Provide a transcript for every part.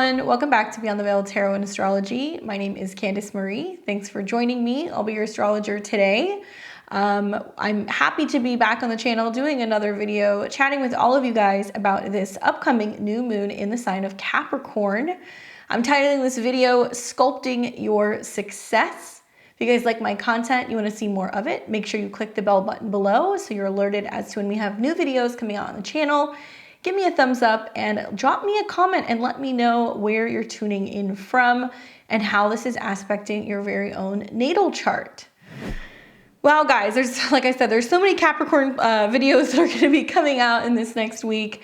everyone, welcome back to Beyond the Veil Tarot and Astrology. My name is Candice Marie. Thanks for joining me. I'll be your astrologer today. I'm happy to be back on the channel doing another video chatting with all of you guys about this upcoming new moon in the sign of Capricorn. I'm titling this video Sculpting Your Success. If you guys like my content, you want to see more of it, make sure you click the bell button below so you're alerted as to when we have new videos coming out on the channel. Give me a thumbs up and drop me a comment and let me know where you're tuning in from and how this is aspecting your very own natal chart. Well, guys, like I said, there's so many Capricorn videos that are going to be coming out in this next week.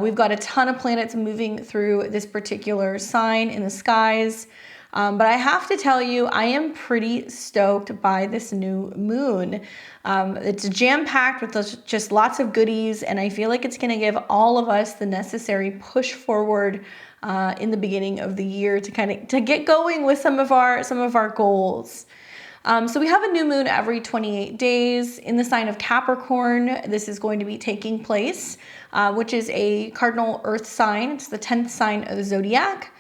We've got a ton of planets moving through this particular sign in the skies. But I have to tell you, I am pretty stoked by this new moon. It's jam-packed with just lots of goodies, and I feel like it's going to give all of us the necessary push forward in the beginning of the year to get going with some of our goals. So we have a new moon every 28 days in the sign of Capricorn. This is going to be taking place, which is a cardinal earth sign. It's the 10th sign of the zodiac.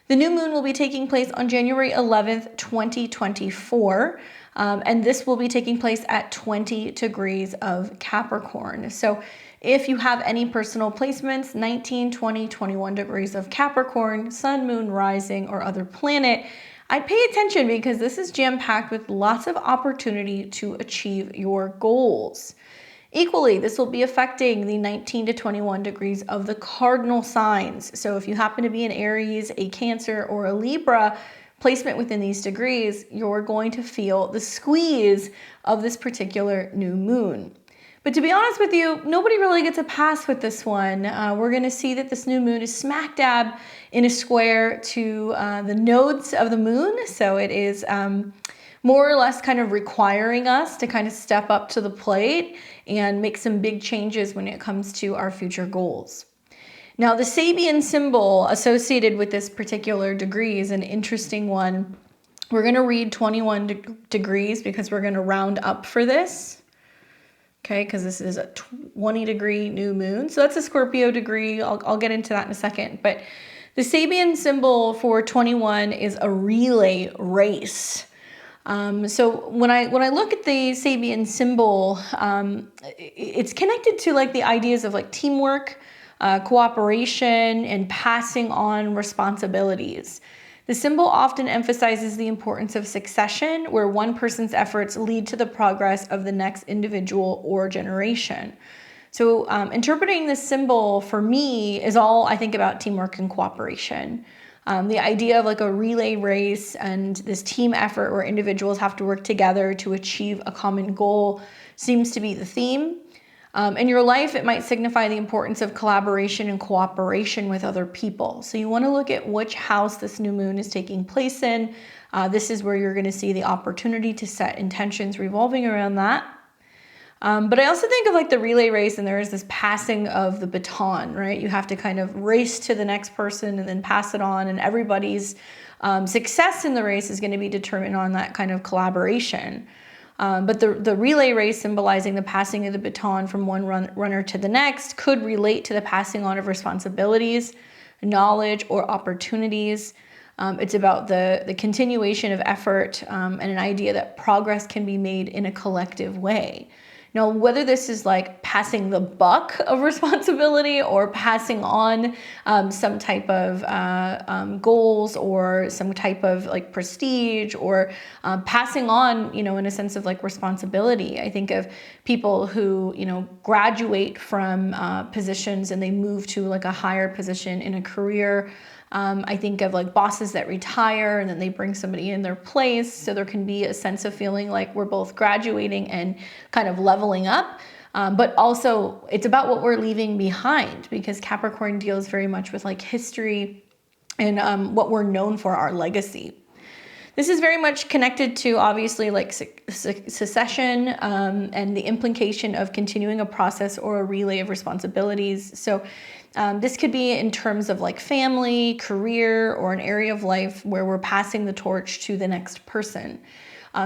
The new moon will be taking place on January 11th, 2024, and this will be taking place at 20 degrees of Capricorn. So if you have any personal placements, 19, 20, 21 degrees of Capricorn, sun, moon, rising, or other planet, I'd pay attention because this is jam-packed with lots of opportunity to achieve your goals. Equally, this will be affecting the 19 to 21 degrees of the cardinal signs. So if you happen to be an Aries, a Cancer, or a Libra placement within these degrees, you're going to feel the squeeze of this particular new moon. But to be honest with you, nobody really gets a pass with this one. We're going to see that this new moon is smack dab in a square to the nodes of the moon. So it is more or less kind of requiring us to kind of step up to the plate and make some big changes when it comes to our future goals. Now, the Sabian symbol associated with this particular degree is an interesting one. We're going to read 21 degrees because we're going to round up for this. Okay, because this is a 20-degree new moon. So that's a Scorpio degree. I'll get into that in a second. But the Sabian symbol for 21 is a relay race. So when I look at the Sabian symbol, it's connected to like the ideas of like teamwork, cooperation, and passing on responsibilities. The symbol often emphasizes the importance of succession, where one person's efforts lead to the progress of the next individual or generation. So interpreting this symbol for me is all I think about teamwork and cooperation. The idea of like a relay race and this team effort where individuals have to work together to achieve a common goal seems to be the theme. In your life, it might signify the importance of collaboration and cooperation with other people. So you want to look at which house this new moon is taking place in. This is where you're going to see the opportunity to set intentions revolving around that. But I also think of like the relay race, and there is this passing of the baton, right? You have to kind of race to the next person and then pass it on, and everybody's success in the race is going to be determined on that kind of collaboration. But the relay race, symbolizing the passing of the baton from one runner to the next, could relate to the passing on of responsibilities, knowledge, or opportunities. It's about the continuation of effort and an idea that progress can be made in a collective way. Now, whether this is like passing the buck of responsibility or passing on some type of goals or some type of like prestige or passing on, in a sense of like responsibility. I think of people who, graduate from positions and they move to like a higher position in a career. I think of like bosses that retire and then they bring somebody in their place. So there can be a sense of feeling like we're both graduating and kind of leveling up. But also it's about what we're leaving behind, because Capricorn deals very much with like history and what we're known for, our legacy. This is very much connected to obviously like succession and the implication of continuing a process or a relay of responsibilities. So this could be in terms of like family, career, or an area of life where we're passing the torch to the next person.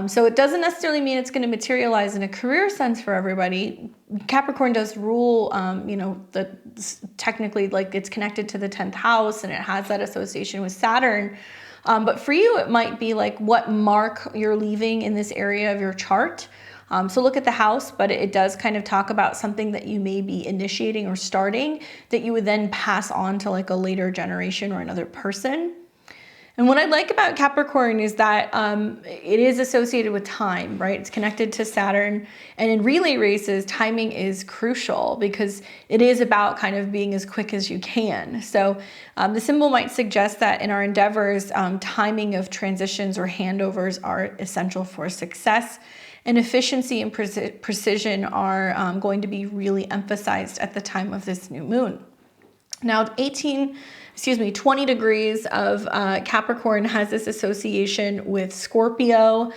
So it doesn't necessarily mean it's going to materialize in a career sense for everybody. Capricorn does rule, technically, like, it's connected to the 10th house and it has that association with Saturn. But for you, it might be like what mark you're leaving in this area of your chart. So look at the house, but it does kind of talk about something that you may be initiating or starting that you would then pass on to like a later generation or another person. And what I like about Capricorn is that it is associated with time, right? It's connected to Saturn. And in relay races, timing is crucial because it is about kind of being as quick as you can. So the symbol might suggest that in our endeavors, timing of transitions or handovers are essential for success. And efficiency and precision are going to be really emphasized at the time of this new moon. Now, 20 degrees of Capricorn has this association with Scorpio,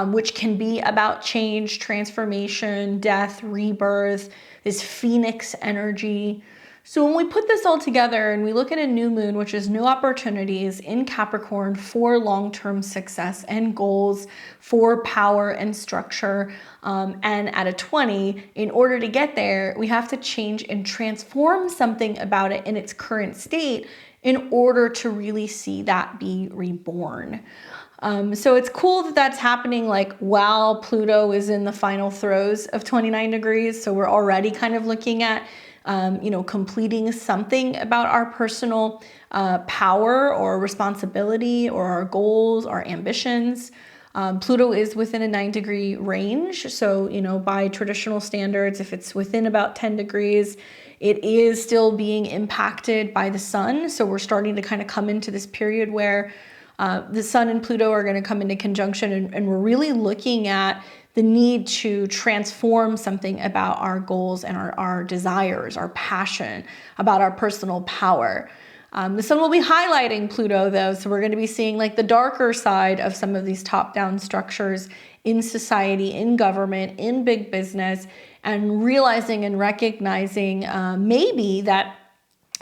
which can be about change, transformation, death, rebirth, this phoenix energy. So when we put this all together and we look at a new moon, which is new opportunities in Capricorn for long-term success and goals, for power and structure, and at a 20, in order to get there, we have to change and transform something about it in its current state in order to really see that be reborn. So it's cool that that's happening like while Pluto is in the final throes of 29 degrees. So we're already kind of looking at completing something about our personal power or responsibility or our goals, our ambitions. Pluto is within a 9-degree range. So, by traditional standards, if it's within about 10 degrees, it is still being impacted by the sun. So we're starting to kind of come into this period where the sun and Pluto are going to come into conjunction, and we're really looking at the need to transform something about our goals and our desires, our passion, about our personal power. The sun will be highlighting Pluto though, so we're going to be seeing like the darker side of some of these top-down structures in society, in government, in big business, and realizing and recognizing maybe that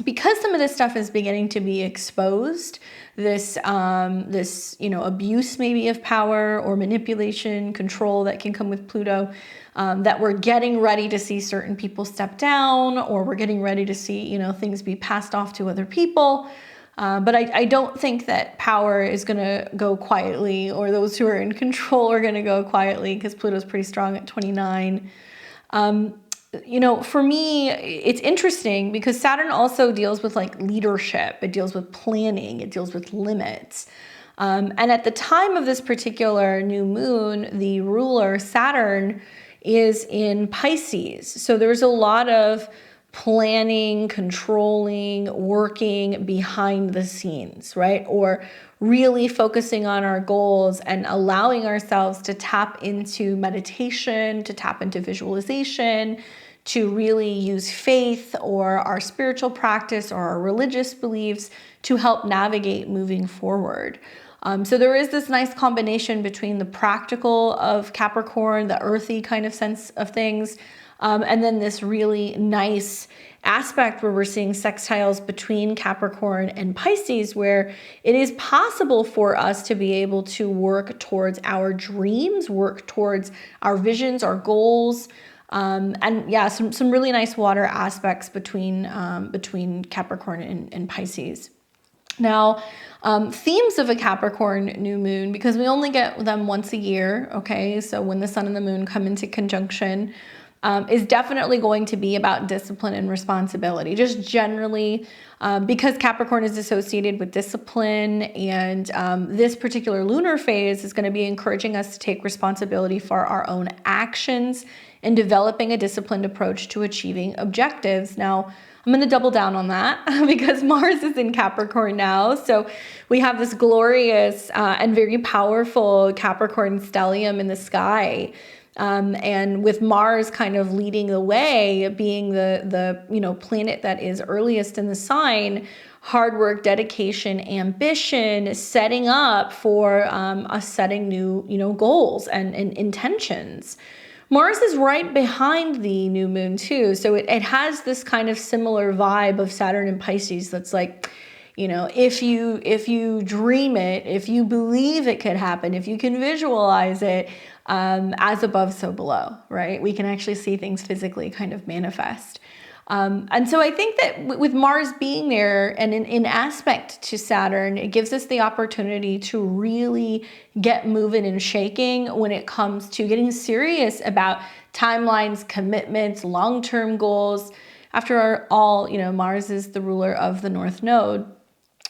because some of this stuff is beginning to be exposed, this abuse maybe of power or manipulation, control that can come with Pluto, that we're getting ready to see certain people step down, or we're getting ready to see, things be passed off to other people. But I don't think that power is going to go quietly, or those who are in control are going to go quietly, because Pluto's pretty strong at 29. For me, it's interesting because Saturn also deals with like leadership. It deals with planning. It deals with limits. And at the time of this particular new moon, the ruler Saturn is in Pisces. So there's a lot of planning, controlling, working behind the scenes, right? Or really focusing on our goals and allowing ourselves to tap into meditation, to tap into visualization, to really use faith or our spiritual practice or our religious beliefs to help navigate moving forward. So there is this nice combination between the practical of Capricorn, the earthy kind of sense of things, and then this really nice aspect where we're seeing sextiles between Capricorn and Pisces, where it is possible for us to be able to work towards our dreams, work towards our visions, our goals, and yeah, some really nice water aspects between Capricorn and Pisces. Now, themes of a Capricorn new moon, because we only get them once a year, okay? So when the sun and the moon come into conjunction, is definitely going to be about discipline and responsibility. Just generally, because Capricorn is associated with discipline, and this particular lunar phase is going to be encouraging us to take responsibility for our own actions and developing a disciplined approach to achieving objectives. Now, I'm going to double down on that because Mars is in Capricorn now. So we have this glorious and very powerful Capricorn stellium in the sky. And with Mars kind of leading the way, being the planet that is earliest in the sign, hard work, dedication, ambition, setting up for us setting new goals and intentions. Mars is right behind the new moon too. So it has this kind of similar vibe of Saturn and Pisces that's like, You know, if you dream it, if you believe it could happen, if you can visualize it, as above, so below, right? We can actually see things physically kind of manifest. And so I think that with Mars being there and in aspect to Saturn, it gives us the opportunity to really get moving and shaking when it comes to getting serious about timelines, commitments, long-term goals. After all, you know, Mars is the ruler of the North Node.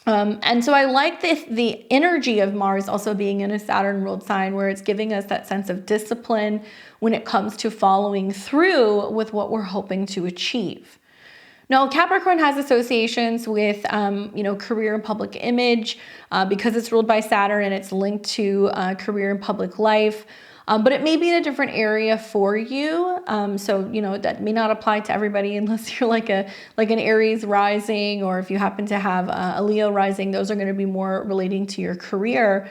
And so I like the energy of Mars also being in a Saturn ruled sign, where it's giving us that sense of discipline when it comes to following through with what we're hoping to achieve. Now, Capricorn has associations with, you know, career and public image because it's ruled by Saturn and it's linked to career and public life. But it may be in a different area for you. So, you know, that may not apply to everybody unless you're like an Aries rising, or if you happen to have a Leo rising. Those are going to be more relating to your career.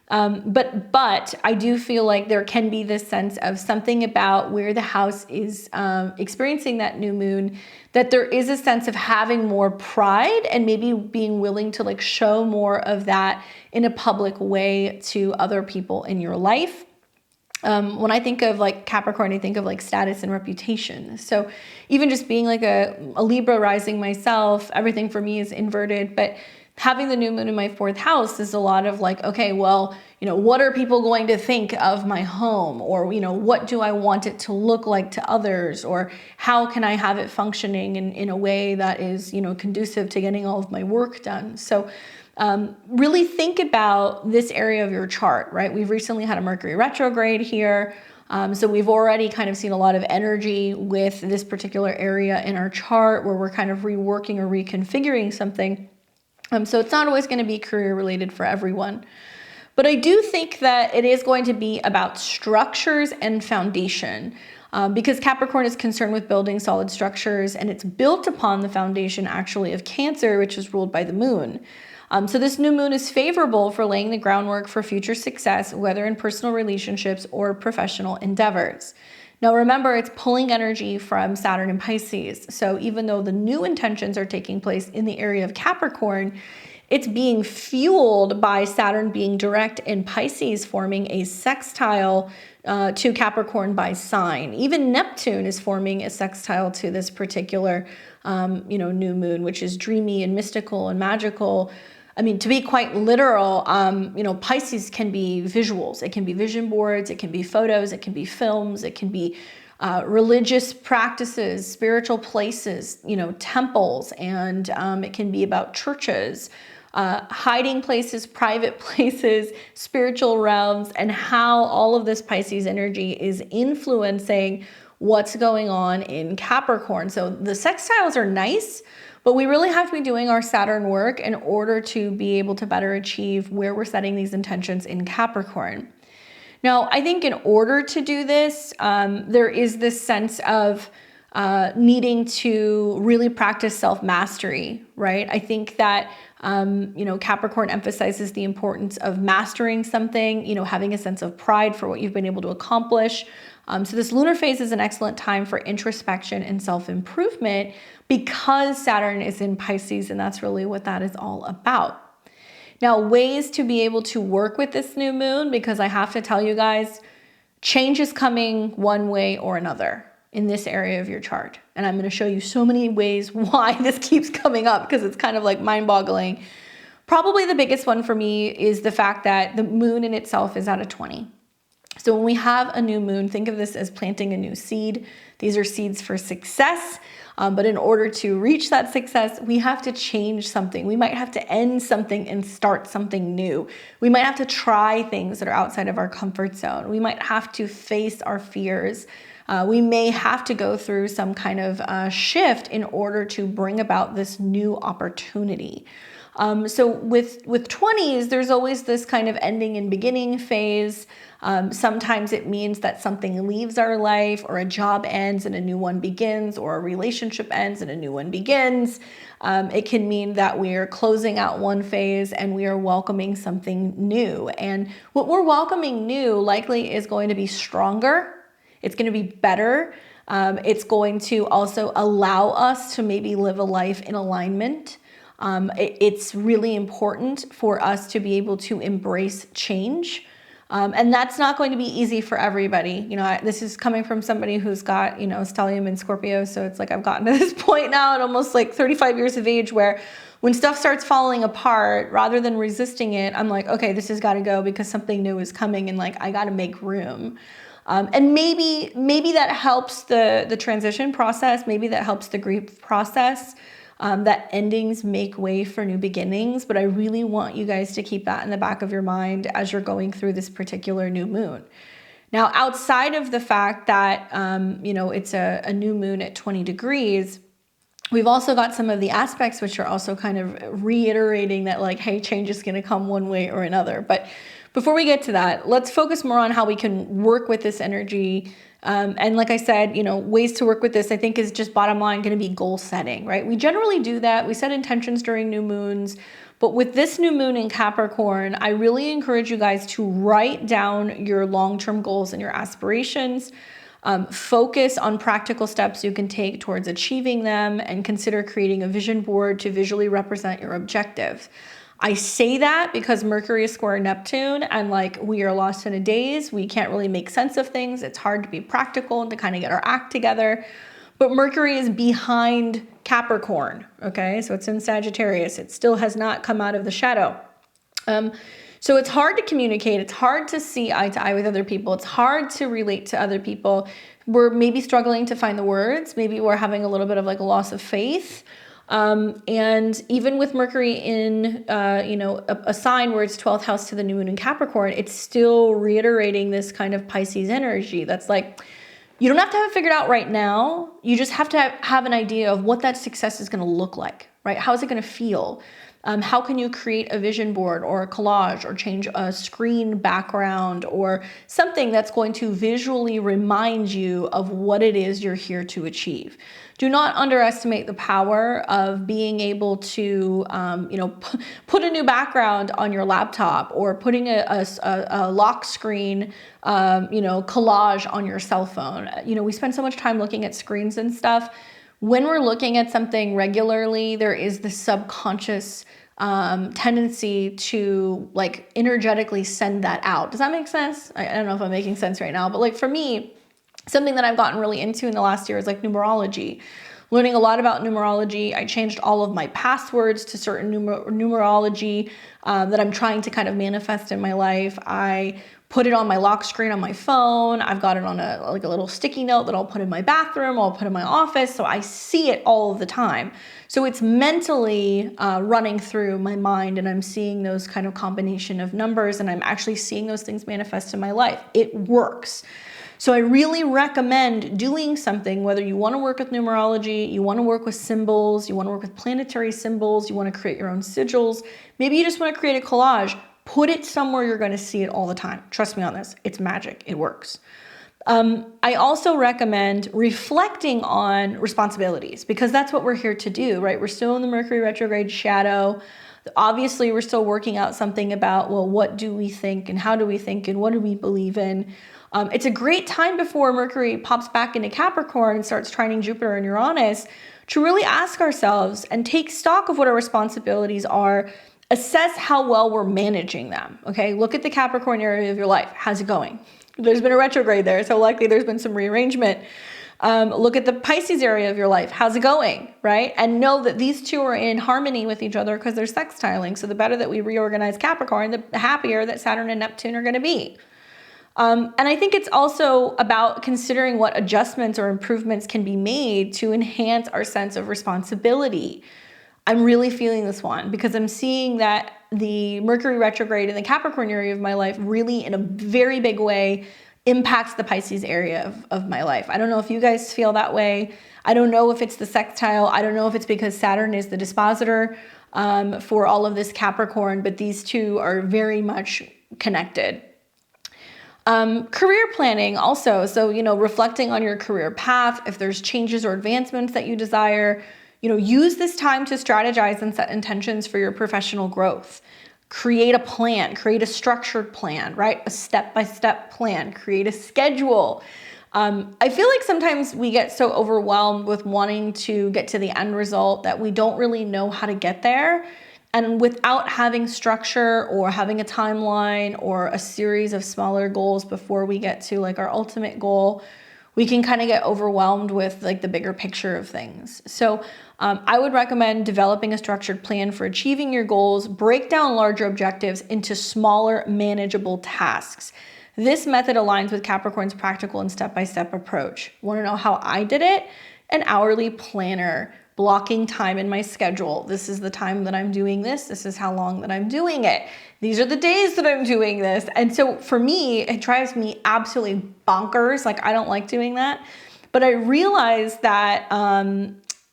But I do feel like there can be this sense of something about where the house is experiencing that new moon, that there is a sense of having more pride and maybe being willing to like show more of that in a public way to other people in your life. When I think of like Capricorn, I think of like status and reputation. So even just being like a Libra rising myself, everything for me is inverted, but having the new moon in my 4th house is a lot of like, okay, well, you know, what are people going to think of my home? Or, you know, what do I want it to look like to others? Or how can I have it functioning in a way that is, you know, conducive to getting all of my work done? So really think about this area of your chart, right? We've recently had a Mercury retrograde here. So we've already kind of seen a lot of energy with this particular area in our chart where we're kind of reworking or reconfiguring something. So it's not always going to be career related for everyone. But I do think that it is going to be about structures and foundation, because Capricorn is concerned with building solid structures, and it's built upon the foundation actually of Cancer, which is ruled by the moon. So this new moon is favorable for laying the groundwork for future success, whether in personal relationships or professional endeavors. Now remember, it's pulling energy from Saturn and Pisces. So even though the new intentions are taking place in the area of Capricorn, it's being fueled by Saturn being direct in Pisces, forming a sextile to Capricorn by sign. Even Neptune is forming a sextile to this particular you know, new moon, which is dreamy and mystical and magical. I mean, to be quite literal, you know, Pisces can be visuals. It can be vision boards. It can be photos. It can be films. It can be religious practices, spiritual places, you know, temples. And it can be about churches, hiding places, private places, spiritual realms, and how all of this Pisces energy is influencing what's going on in Capricorn. So the sextiles are nice, but we really have to be doing our Saturn work in order to be able to better achieve where we're setting these intentions in Capricorn. Now, I think in order to do this, there is this sense of needing to really practice self-mastery, right? I think that, you know, Capricorn emphasizes the importance of mastering something, you know, having a sense of pride for what you've been able to accomplish. So this lunar phase is an excellent time for introspection and self-improvement because Saturn is in Pisces, and that's really what that is all about. Now, ways to be able to work with this new moon, because I have to tell you guys, change is coming one way or another in this area of your chart. And I'm going to show you so many ways why this keeps coming up, because it's kind of like mind-boggling. Probably the biggest one for me is the fact that the moon in itself is at a 20. So when we have a new moon, think of this as planting a new seed. These are seeds for success. But in order to reach that success, we have to change something. We might have to end something and start something new. We might have to try things that are outside of our comfort zone. We might have to face our fears. We may have to go through some kind of shift in order to bring about this new opportunity. So with 20s, there's always this kind of ending and beginning phase. Sometimes it means that something leaves our life, or a job ends and a new one begins, or a relationship ends and a new one begins. It can mean that we're closing out one phase and we are welcoming something new. And what we're welcoming new likely is going to be stronger. It's going to be better. It's going to also allow us to maybe live a life in alignment. It's really important for us to be able to embrace change. And that's not going to be easy for everybody. You know, this is coming from somebody who's got, you know, stellium in Scorpio. So it's like I've gotten to this point now at almost like 35 years of age where when stuff starts falling apart, rather than resisting it, I'm like, okay, this has got to go because something new is coming and like I got to make room. And maybe that helps the transition process. Maybe that helps the grief process. That endings make way for new beginnings, but I really want you guys to keep that in the back of your mind as you're going through this particular new moon. Now, outside of the fact that, you know, it's a new moon at 20 degrees, we've also got some of the aspects which are also kind of reiterating that like, hey, change is going to come one way or another. But before we get to that, let's focus more on how we can work with this energy. And like I said, you know, ways to work with this, I think is just bottom line going to be goal setting, right? We generally do that. We set intentions during new moons. But with this new moon in Capricorn, I really encourage you guys to write down your long-term goals and your aspirations. Focus on practical steps you can take towards achieving them and consider creating a vision board to visually represent your objectives. I say that because Mercury is square Neptune and like we are lost in a daze. We can't really make sense of things. It's hard to be practical and to kind of get our act together. But Mercury is behind Capricorn, okay? So it's in Sagittarius. It still has not come out of the shadow. So it's hard to communicate. It's hard to see eye to eye with other people. It's hard to relate to other people. We're maybe struggling to find the words. Maybe we're having a little bit of like a loss of faith. And even with Mercury in, you know, a sign where it's 12th house to the new moon in Capricorn, it's still reiterating this kind of Pisces energy. That's like, you don't have to have it figured out right now. You just have to have an idea of what that success is going to look like, right? How is it going to feel? How can you create a vision board or a collage or change a screen background or something that's going to visually remind you of what it is you're here to achieve? Do not underestimate the power of being able to, you know, put a new background on your laptop or putting a lock screen, you know, collage on your cell phone. You know, we spend so much time looking at screens and stuff. When we're looking at something regularly, there is this subconscious tendency to like energetically send that out. Does that make sense? I don't know if I'm making sense right now, but like for me, something that I've gotten really into in the last year is like numerology. Learning a lot about numerology. I changed all of my passwords to certain numerology that I'm trying to kind of manifest in my life. I put it on my lock screen on my phone. I've got it on a little sticky note that I'll put in my bathroom, I'll put in my office, so I see it all of the time. So it's mentally running through my mind, and I'm seeing those kind of combination of numbers, and I'm actually seeing those things manifest in my life. It works. So I really recommend doing something, whether you want to work with numerology, you want to work with symbols, you want to work with planetary symbols, you want to create your own sigils, maybe you just want to create a collage. Put it somewhere you're going to see it all the time. Trust me on this. It's magic. It works. I also recommend reflecting on responsibilities because that's what we're here to do, right? We're still in the Mercury retrograde shadow. Obviously, we're still working out something about, well, what do we think and how do we think and what do we believe in? It's a great time before Mercury pops back into Capricorn and starts trining Jupiter and Uranus to really ask ourselves and take stock of what our responsibilities are. Assess how well we're managing them, okay? Look at the Capricorn area of your life. How's it going? There's been a retrograde there, so likely there's been some rearrangement. Look at the Pisces area of your life. How's it going, right? And know that these two are in harmony with each other because they're sextiling. So the better that we reorganize Capricorn, the happier that Saturn and Neptune are going to be. And I think it's also about considering what adjustments or improvements can be made to enhance our sense of responsibility. I'm really feeling this one because I'm seeing that the Mercury retrograde in the Capricorn area of my life really in a very big way impacts the Pisces area of my life. I don't know if you guys feel that way. I don't know if it's the sextile. I don't know if it's because Saturn is the dispositor for all of this Capricorn, but these two are very much connected. Career planning also. So, you know, reflecting on your career path, if there's changes or advancements that you desire, you know, use this time to strategize and set intentions for your professional growth. Create a plan, create a structured plan, right? A step-by-step plan, create a schedule. I feel like sometimes we get so overwhelmed with wanting to get to the end result that we don't really know how to get there. And without having structure or having a timeline or a series of smaller goals before we get to like our ultimate goal, we can kind of get overwhelmed with like the bigger picture of things. So I would recommend developing a structured plan for achieving your goals. Break down larger objectives into smaller, manageable tasks. This method aligns with Capricorn's practical and step-by-step approach. Want to know how I did it? An hourly planner, blocking time in my schedule. This is the time that I'm doing this. This is how long that I'm doing it. These are the days that I'm doing this. And so for me, it drives me absolutely bonkers. Like, I don't like doing that. But I realized that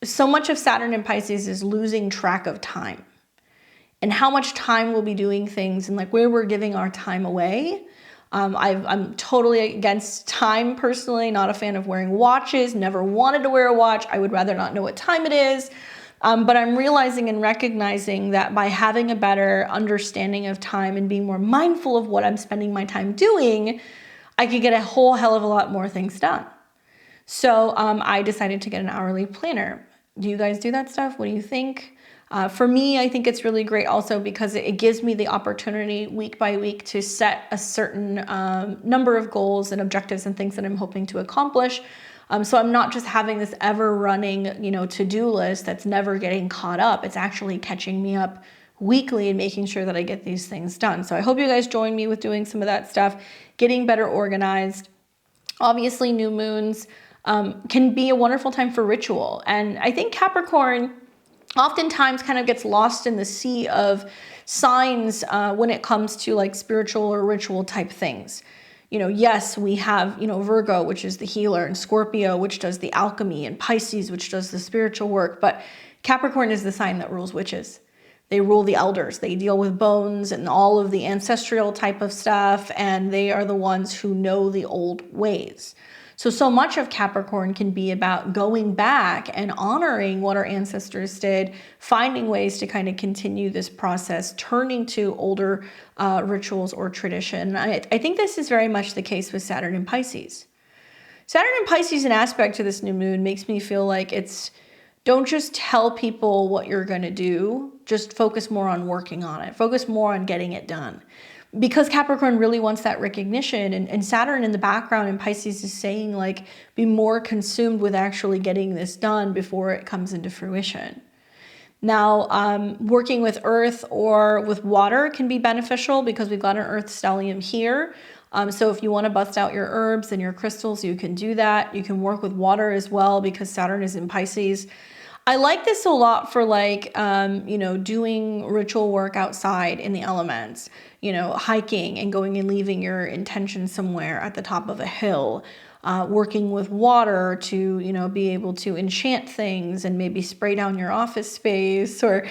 so much of Saturn in Pisces is losing track of time and how much time we'll be doing things and like where we're giving our time away. I'm totally against time personally, not a fan of wearing watches, never wanted to wear a watch. I would rather not know what time it is. But I'm realizing and recognizing that by having a better understanding of time and being more mindful of what I'm spending my time doing, I could get a whole hell of a lot more things done. So I decided to get an hourly planner. Do you guys do that stuff? What do you think? For me, I think it's really great also because it gives me the opportunity week by week to set a certain number of goals and objectives and things that I'm hoping to accomplish. So I'm not just having this ever running, to-do list that's never getting caught up. It's actually catching me up weekly and making sure that I get these things done. So I hope you guys join me with doing some of that stuff, getting better organized. Obviously, new moons can be a wonderful time for ritual. And I think Capricorn oftentimes kind of gets lost in the sea of signs when it comes to like spiritual or ritual type things. Yes, we have, Virgo, which is the healer, and Scorpio, which does the alchemy, and Pisces, which does the spiritual work. But Capricorn is the sign that rules witches. They rule the elders. They deal with bones and all of the ancestral type of stuff, and they are the ones who know the old ways. So much of Capricorn can be about going back and honoring what our ancestors did, finding ways to kind of continue this process, turning to older rituals or tradition. I think this is very much the case with Saturn in Pisces. Saturn in Pisces, an aspect to this new moon, makes me feel like don't just tell people what you're going to do, just focus more on working on it, focus more on getting it done. Because Capricorn really wants that recognition, and Saturn in the background in Pisces is saying like, be more consumed with actually getting this done before it comes into fruition. Now, working with earth or with water can be beneficial because we've got an earth stellium here. So if you want to bust out your herbs and your crystals, you can do that. You can work with water as well because Saturn is in Pisces. I like this a lot for like, doing ritual work outside in the elements, hiking and going and leaving your intention somewhere at the top of a hill, working with water to, be able to enchant things and maybe spray down your office space or,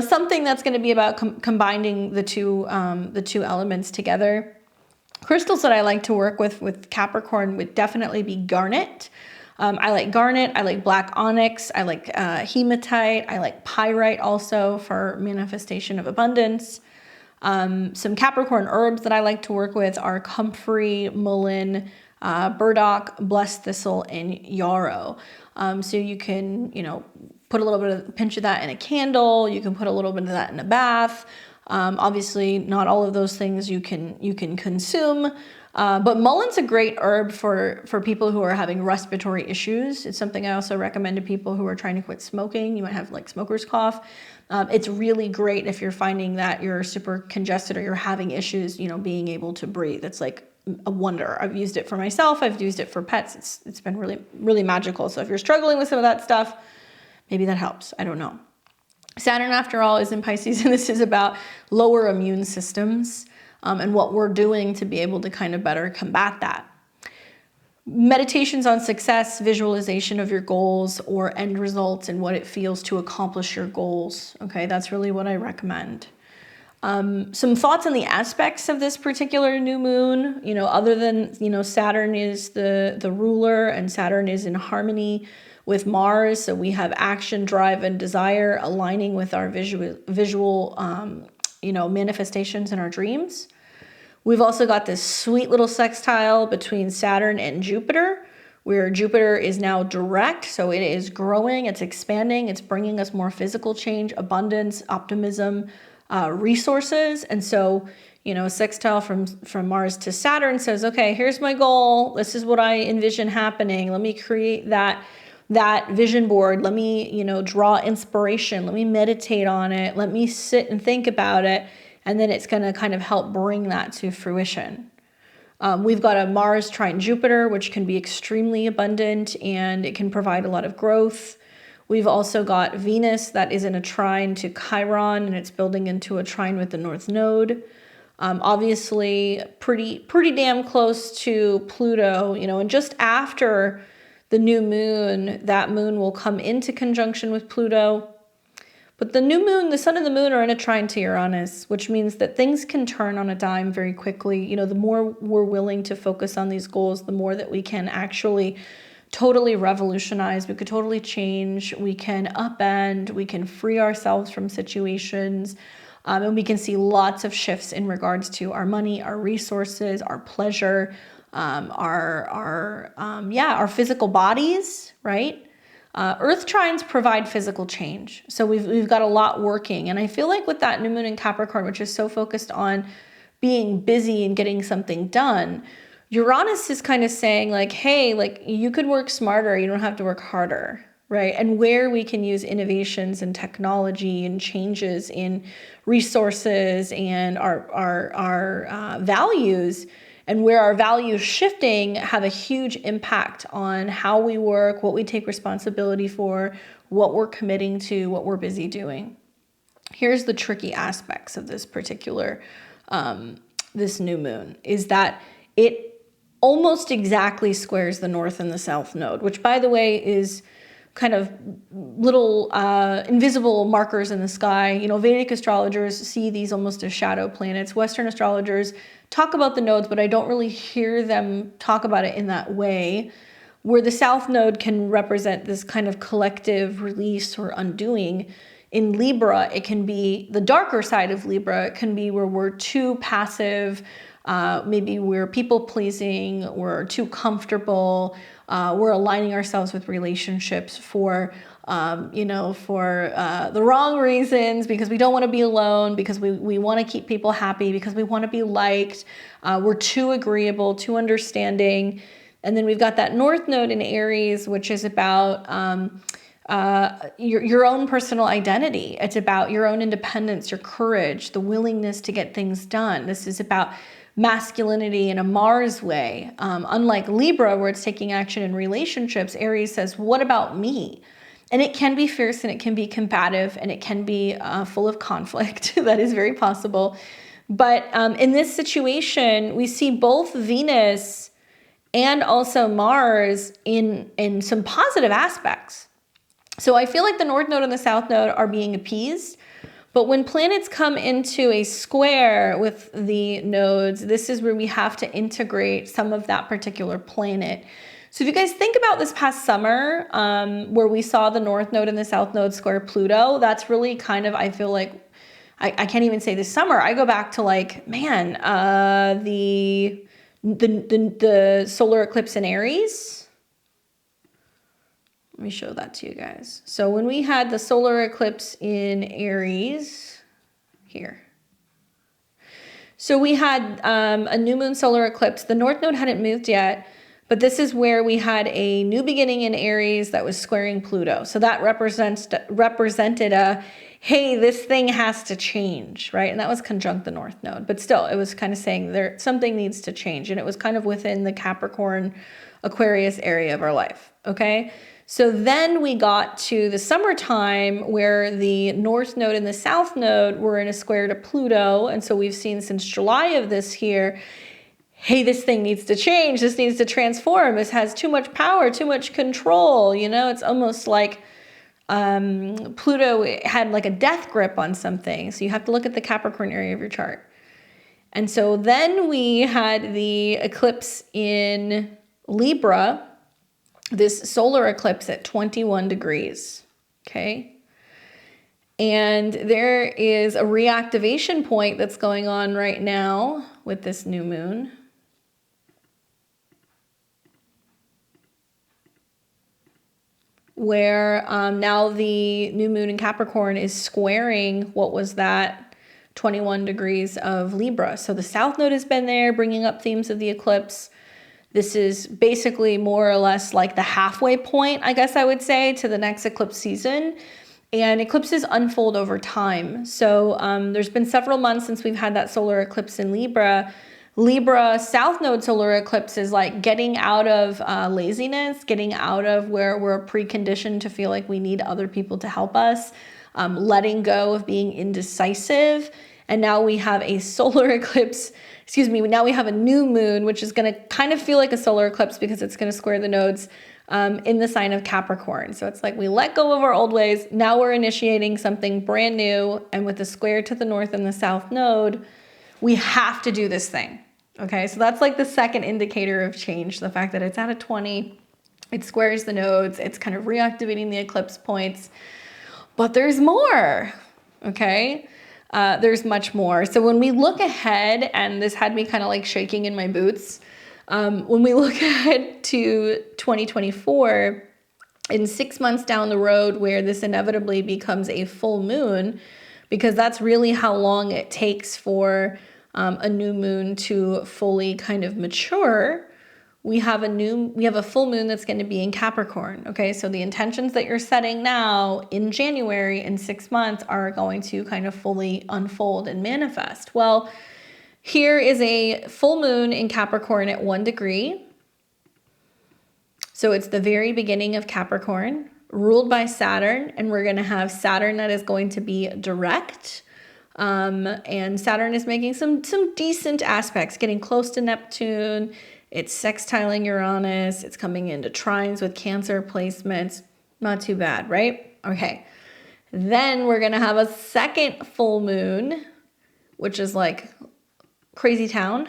something that's going to be about combining the two elements together. Crystals that I like to work with Capricorn would definitely be garnet. I like garnet, I like black onyx, I like hematite, I like pyrite also for manifestation of abundance. Some Capricorn herbs that I like to work with are comfrey, mullein, burdock, blessed thistle, and yarrow. So you can, put a pinch of that in a candle, you can put a little bit of that in a bath. Obviously, not all of those things you can consume. But mullein's a great herb for people who are having respiratory issues. It's something I also recommend to people who are trying to quit smoking. You might have like smoker's cough. It's really great if you're finding that you're super congested or you're having issues, being able to breathe. It's like a wonder. I've used it for myself. I've used it for pets. It's been really, really magical. So if you're struggling with some of that stuff, maybe that helps. I don't know. Saturn, after all, is in Pisces, and this is about lower immune systems. And what we're doing to be able to kind of better combat that. Meditations on success, visualization of your goals or end results and what it feels to accomplish your goals. Okay, that's really what I recommend. Some thoughts on the aspects of this particular new moon, other than, Saturn is the ruler and Saturn is in harmony with Mars. So we have action, drive, and desire aligning with our visual manifestations in our dreams. We've also got this sweet little sextile between Saturn and Jupiter. where Jupiter is now direct. So it is growing, it's expanding, it's bringing us more physical change, abundance, optimism, resources. And so, you know, sextile from Mars to Saturn says, okay, here's my goal. This is what I envision happening. Let me create that vision board. Let me, you know, draw inspiration. Let me meditate on it. Let me sit and think about it. And then it's going to kind of help bring that to fruition. We've got a Mars trine Jupiter, which can be extremely abundant and it can provide a lot of growth. We've also got Venus that is in a trine to Chiron, and it's building into a trine with the North Node. Obviously, pretty damn close to Pluto, you know, and just after the new moon, that moon will come into conjunction with Pluto. But the new moon, the sun and the moon are in a trine to Uranus, which means that things can turn on a dime very quickly. You know, the more we're willing to focus on these goals, the more that we can actually totally revolutionize. We could totally change. We can upend. We can free ourselves from situations. And we can see lots of shifts in regards to our money, our resources, our pleasure, our physical bodies, right? Earth trines provide physical change. So we've got a lot working. And I feel like with that new moon in Capricorn, which is so focused on being busy and getting something done, Uranus is kind of saying like, hey, like you could work smarter. You don't have to work harder, right? And where we can use innovations and technology and changes in resources and our values, and where our values shifting have a huge impact on how we work, what we take responsibility for, what we're committing to, what we're busy doing. Here's the tricky aspects of this particular, this new moon, is that it almost exactly squares the North and the South node, which by the way is kind of little invisible markers in the sky. You know, Vedic astrologers see these almost as shadow planets. Western astrologers talk about the nodes, but I don't really hear them talk about it in that way, where the South node can represent this kind of collective release or undoing. In Libra, it can be the darker side of Libra. It can be where we're too passive, maybe we're people pleasing, we're too comfortable, we're aligning ourselves with relationships for the wrong reasons, because we don't want to be alone, because we want to keep people happy, because we want to be liked. We're too agreeable, too understanding. And then we've got that North node in Aries, which is about your own personal identity. It's about your own independence, your courage, the willingness to get things done. This is about masculinity in a Mars way. Unlike Libra, where it's taking action in relationships, Aries says, what about me? And it can be fierce and it can be combative and it can be full of conflict. That is very possible. But in this situation, we see both Venus and also Mars in some positive aspects. So I feel like the North node and the South node are being appeased. But when planets come into a square with the nodes, this is where we have to integrate some of that particular planet. So if you guys think about this past summer, where we saw the North node and the South node square Pluto, that's really kind of, I feel like, I can't even say this summer. I go back to like, man, the solar eclipse in Aries. Let me show that to you guys. So when we had the solar eclipse in Aries, here. So we had a new moon solar eclipse. The North node hadn't moved yet, but this is where we had a new beginning in Aries that was squaring Pluto. So that represented a, hey, this thing has to change, right? And that was conjunct the North node. But still, it was kind of saying something needs to change. And it was kind of within the Capricorn, Aquarius area of our life, okay? So then we got to the summertime where the North node and the South node were in a square to Pluto. And so we've seen since July of this year, hey, this thing needs to change. This needs to transform. This has too much power, too much control. You know, it's almost like Pluto had like a death grip on something. So you have to look at the Capricorn area of your chart. And so then we had the eclipse in Libra, this solar eclipse at 21 degrees, okay? And there is a reactivation point that's going on right now with this new moon. where now the new moon in Capricorn is squaring, what was that, 21 degrees of Libra. So the south node has been there, bringing up themes of the eclipse. This is basically more or less like the halfway point, I guess I would say, to the next eclipse season. And eclipses unfold over time. So there's been several months since we've had that solar eclipse in Libra. Libra South Node solar eclipse is like getting out of laziness, getting out of where we're preconditioned to feel like we need other people to help us, letting go of being indecisive. And now we have a solar eclipse, now we have a new moon, which is going to kind of feel like a solar eclipse because it's going to square the nodes in the sign of Capricorn. So it's like we let go of our old ways. Now we're initiating something brand new. And with the square to the north and the south node, we have to do this thing. Okay, so that's like the second indicator of change. The fact that it's at a 20, it squares the nodes, it's kind of reactivating the eclipse points. But there's more, okay? There's much more. So when we look ahead, and this had me kind of like shaking in my boots, when we look ahead to 2024, in 6 months down the road where this inevitably becomes a full moon, because that's really how long it takes for a new moon to fully kind of mature, we have a full moon that's going to be in Capricorn. Okay, so the intentions that you're setting now in January in 6 months are going to kind of fully unfold and manifest. Well, here is a full moon in Capricorn at 1 degree. So it's the very beginning of Capricorn, ruled by Saturn, and we're going to have Saturn that is going to be direct. And Saturn is making some decent aspects, getting close to Neptune. It's sextiling Uranus. It's coming into trines with Cancer placements. Not too bad, right? Okay. Then we're going to have a second full moon, which is like crazy town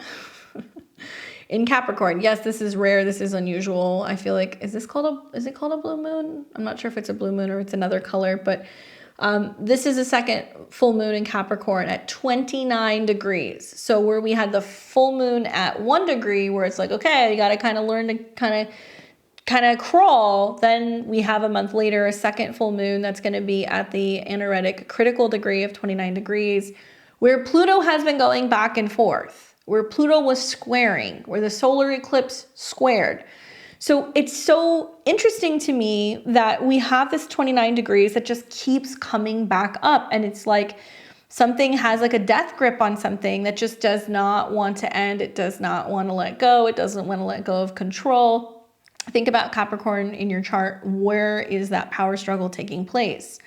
in Capricorn. Yes, this is rare. This is unusual. I feel like, is it called a blue moon? I'm not sure if it's a blue moon or it's another color, but this is a second full moon in Capricorn at 29 degrees. So where we had the full moon at 1 degree, where it's like, okay, you got to kind of learn to kind of crawl. Then we have a month later, a second full moon that's going to be at the anaretic critical degree of 29 degrees, where Pluto has been going back and forth, where Pluto was squaring, where the solar eclipse squared. So it's so interesting to me that we have this 29 degrees that just keeps coming back up. And it's like something has like a death grip on something that just does not want to end. It does not want to let go. It doesn't want to let go of control. Think about Capricorn in your chart. Where is that power struggle taking place?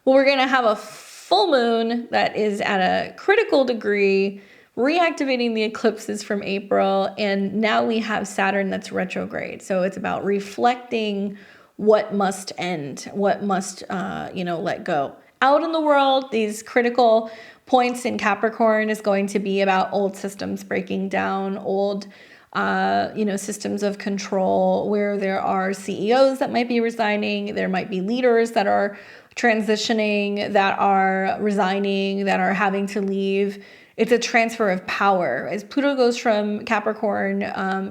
Well, we're going to have a full moon that is at a critical degree, reactivating the eclipses from April, and now we have Saturn that's retrograde. So it's about reflecting what must end, what must, let go. Out in the world, these critical points in Capricorn is going to be about old systems breaking down, old, systems of control, where there are CEOs that might be resigning, there might be leaders that are transitioning, that are resigning, that are having to leave. It's a transfer of power. As Pluto goes from Capricorn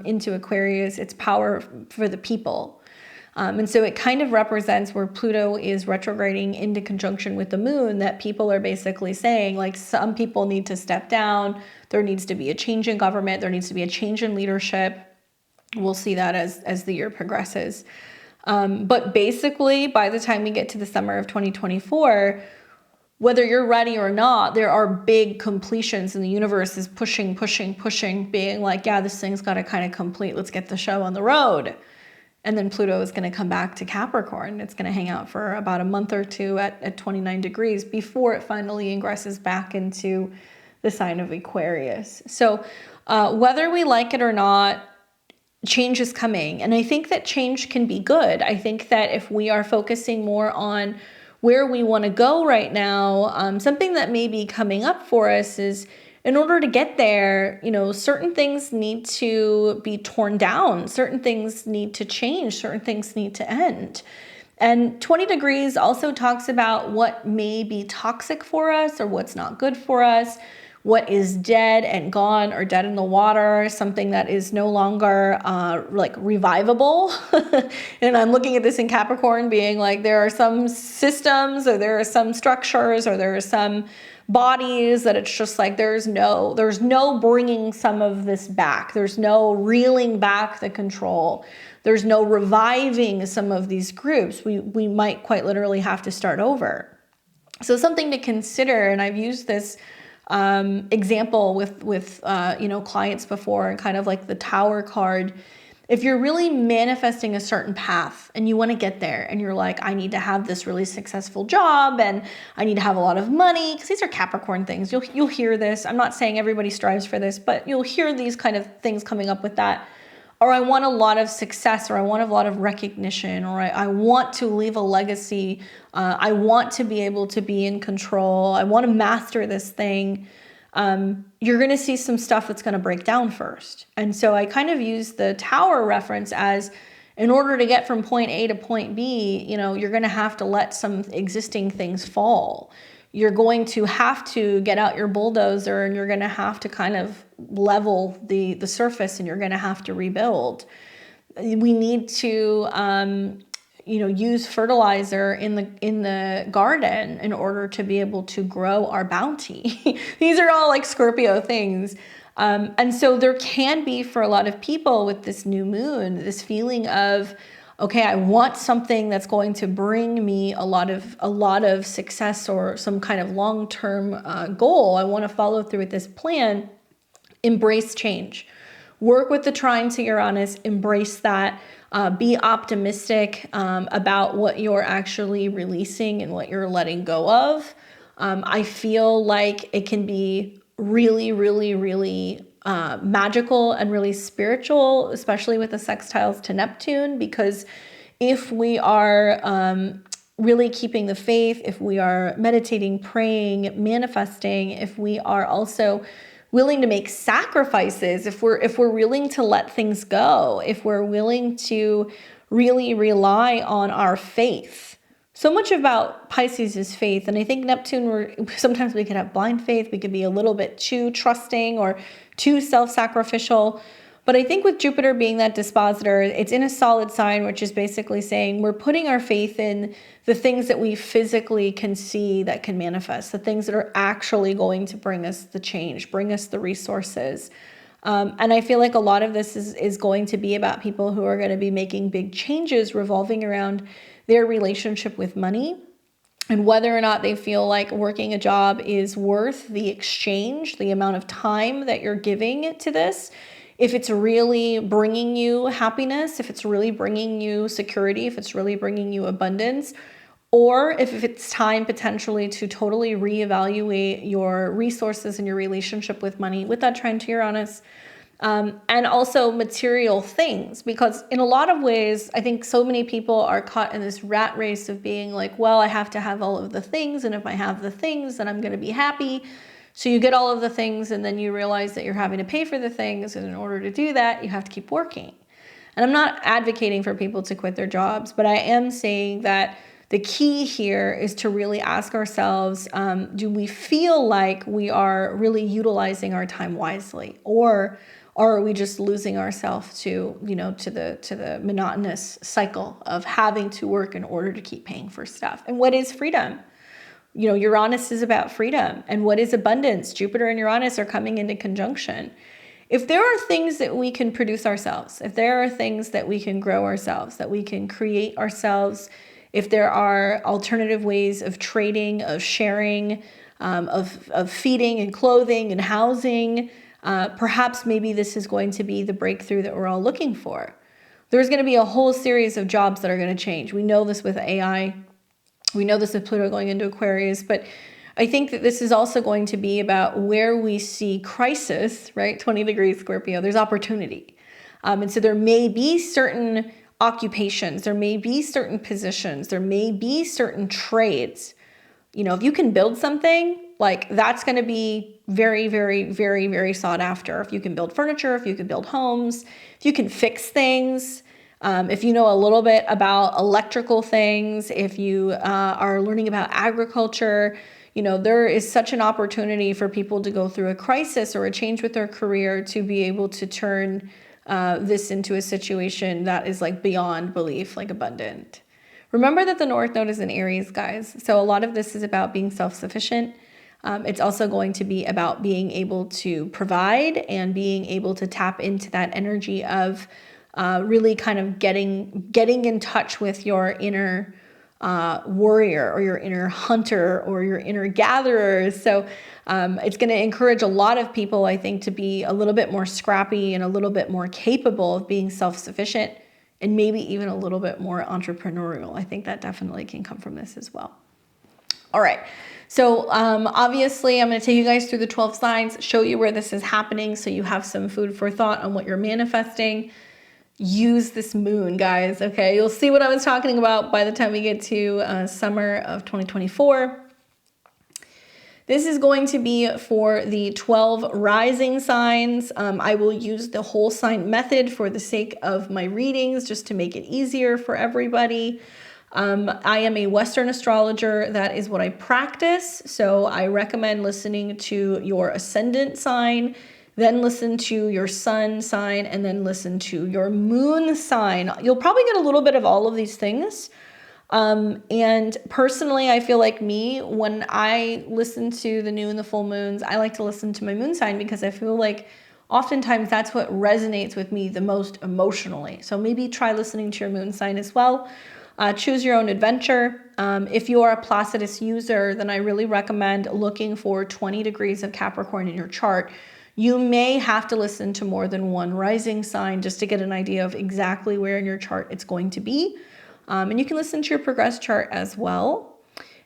into Aquarius, it's power for the people. And so it kind of represents where Pluto is retrograding into conjunction with the moon, that people are basically saying, like, some people need to step down. There needs to be a change in government. There needs to be a change in leadership. We'll see that as the year progresses. But basically, by the time we get to the summer of 2024, whether you're ready or not, there are big completions, and the universe is pushing, being like, yeah, this thing's got to kind of complete. Let's get the show on the road. And then Pluto is going to come back to Capricorn. It's going to hang out for about a month or two at 29 degrees before it finally ingresses back into the sign of Aquarius. So whether we like it or not, change is coming. And I think that change can be good. I think that if we are focusing more on where we want to go right now, something that may be coming up for us is, in order to get there, certain things need to be torn down, certain things need to change, certain things need to end. And 20 degrees also talks about what may be toxic for us or what's not good for us. what is dead and gone or dead in the water, something that is no longer like revivable. And I'm looking at this in Capricorn being like, there are some systems or there are some structures or there are some bodies that it's just like, there's no bringing some of this back. There's no reeling back the control. There's no reviving some of these groups. We might quite literally have to start over. So something to consider, and I've used this example with clients before, and kind of like the Tower card. If you're really manifesting a certain path and you want to get there and you're like, I need to have this really successful job and I need to have a lot of money, because these are Capricorn things. You'll hear this. I'm not saying everybody strives for this, but you'll hear these kind of things coming up with that. Or I want a lot of success, or I want a lot of recognition, or I want to leave a legacy. I want to be able to be in control. I want to master this thing. You're going to see some stuff that's going to break down first. And so I kind of use the Tower reference as, in order to get from point A to point B, you're going to have to let some existing things fall. You're going to have to get out your bulldozer and you're going to have to kind of level the surface, and you're going to have to rebuild. We need to use fertilizer in the garden in order to be able to grow our bounty. These are all like Scorpio things. And so there can be, for a lot of people with this new moon, this feeling of, okay, I want something that's going to bring me a lot of success or some kind of long-term goal. I want to follow through with this plan. Embrace change. Work with the trine to Uranus. Embrace that. Be optimistic about what you're actually releasing and what you're letting go of. I feel like it can be really, really, really magical and really spiritual, especially with the sextiles to Neptune, because if we are really keeping the faith, if we are meditating, praying, manifesting, if we are also willing to make sacrifices, if we're willing to let things go, if we're willing to really rely on our faith. So much about Pisces is faith. And I think Neptune, sometimes we could have blind faith. We could be a little bit too trusting or too self-sacrificial. But I think with Jupiter being that dispositor, it's in a solid sign, which is basically saying we're putting our faith in the things that we physically can see that can manifest, the things that are actually going to bring us the change, bring us the resources. And I feel like a lot of this is going to be about people who are going to be making big changes revolving around their relationship with money, and whether or not they feel like working a job is worth the exchange, the amount of time that you're giving to this. If it's really bringing you happiness, if it's really bringing you security, if it's really bringing you abundance, or if it's time potentially to totally reevaluate your resources and your relationship with money, with that trine to Uranus. And also material things, because in a lot of ways, I think so many people are caught in this rat race of being like, well, I have to have all of the things, and if I have the things, then I'm going to be happy. So you get all of the things, and then you realize that you're having to pay for the things, and in order to do that, you have to keep working. And I'm not advocating for people to quit their jobs, but I am saying that the key here is to really ask ourselves, do we feel like we are really utilizing our time wisely, or are we just losing ourselves to the monotonous cycle of having to work in order to keep paying for stuff? And what is freedom? Uranus is about freedom. And what is abundance? Jupiter and Uranus are coming into conjunction. If there are things that we can produce ourselves, if there are things that we can grow ourselves, that we can create ourselves, if there are alternative ways of trading, of sharing, of feeding and clothing and housing, perhaps maybe this is going to be the breakthrough that we're all looking for. There's going to be a whole series of jobs that are going to change. We know this with AI. We know this with Pluto going into Aquarius, but I think that this is also going to be about where we see crisis, right? 20 degrees Scorpio, there's opportunity. And so there may be certain occupations, there may be certain positions, there may be certain trades. If you can build something, like that's going to be very, very, very, very sought after. If you can build furniture, if you can build homes, if you can fix things, if you know a little bit about electrical things, if you are learning about agriculture, you know, there is such an opportunity for people to go through a crisis or a change with their career to be able to turn this into a situation that is like beyond belief, like abundant. Remember that the North Node is in Aries, guys. So a lot of this is about being self-sufficient. It's also going to be about being able to provide and being able to tap into that energy of really kind of getting in touch with your inner warrior or your inner hunter or your inner gatherer. So it's going to encourage a lot of people, I think, to be a little bit more scrappy and a little bit more capable of being self-sufficient and maybe even a little bit more entrepreneurial. I think that definitely can come from this as well. All right. So obviously I'm going to take you guys through the 12 signs, show you where this is happening so you have some food for thought on what you're manifesting. Use this moon, guys. Okay, you'll see what I was talking about by the time we get to summer of 2024. This is going to be for the 12 rising signs. I will use the whole sign method for the sake of my readings, just to make it easier for everybody. I am a Western astrologer. That is what I practice. So I recommend listening to your ascendant sign, then listen to your sun sign, and then listen to your moon sign. You'll probably get a little bit of all of these things. And personally, I feel like me, when I listen to the new and the full moons, I like to listen to my moon sign because I feel like oftentimes that's what resonates with me the most emotionally. So maybe try listening to your moon sign as well. Choose your own adventure. If you are a Placidus user, then I really recommend looking for 20 degrees of Capricorn in your chart. You may have to listen to more than one rising sign just to get an idea of exactly where in your chart it's going to be. And you can listen to your progress chart as well.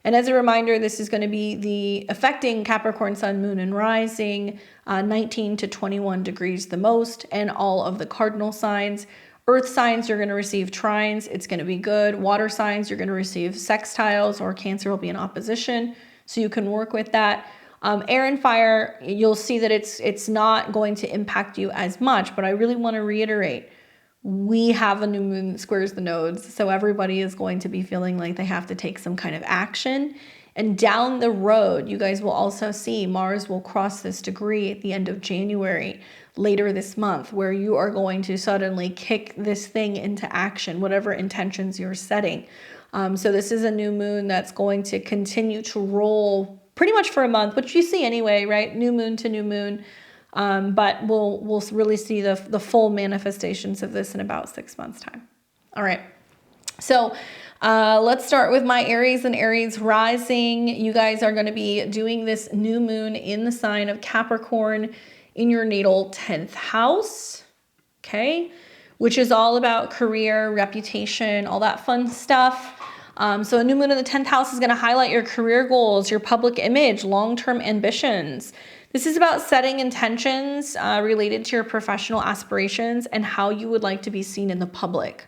And as a reminder, this is going to be the affecting Capricorn sun, moon, and rising, 19 to 21 degrees the most, and all of the cardinal signs. Earth signs, you're going to receive trines. It's going to be good. Water signs, you're going to receive sextiles, or Cancer will be in opposition. So you can work with that. Air and fire, you'll see that it's not going to impact you as much, but I really want to reiterate, we have a new moon that squares the nodes. So everybody is going to be feeling like they have to take some kind of action. And down the road, you guys will also see Mars will cross this degree at the end of January, later this month, where you are going to suddenly kick this thing into action, whatever intentions you're setting. So this is a new moon that's going to continue to roll pretty much for a month, which you see anyway, right? New moon to new moon. But we'll really see the full manifestations of this in about 6 months' time. All right. So let's start with my Aries and Aries rising. You guys are going to be doing this new moon in the sign of Capricorn in your natal 10th house. Okay. Which is all about career, reputation, all that fun stuff. So a new moon in the 10th house is going to highlight your career goals, your public image, long-term ambitions. This is about setting intentions related to your professional aspirations and how you would like to be seen in the public.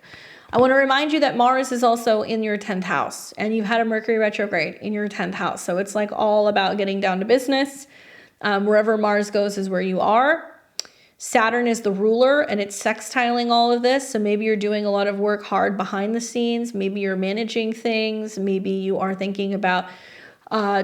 I want to remind you that Mars is also in your 10th house, and you've had a Mercury retrograde in your 10th house. So it's like all about getting down to business. Wherever Mars goes is where you are. Saturn is the ruler, and it's sextiling all of this. So maybe you're doing a lot of work hard behind the scenes. Maybe you're managing things. Maybe you are thinking about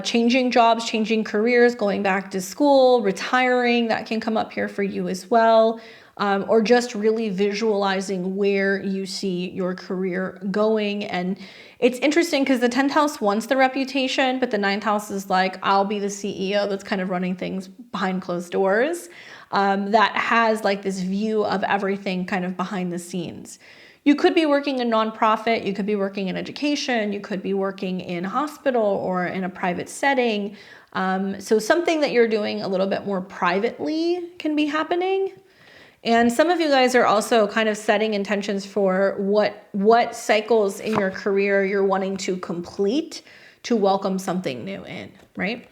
changing jobs, changing careers, going back to school, retiring. That can come up here for you as well. Or just really visualizing where you see your career going. And it's interesting because the 10th house wants the reputation, but the 9th house is like, I'll be the CEO that's kind of running things behind closed doors. That has like this view of everything kind of behind the scenes. You could be working in nonprofit, you could be working in education, you could be working in hospital or in a private setting. So something that you're doing a little bit more privately can be happening. And some of you guys are also kind of setting intentions for what cycles in your career you're wanting to complete to welcome something new in, right?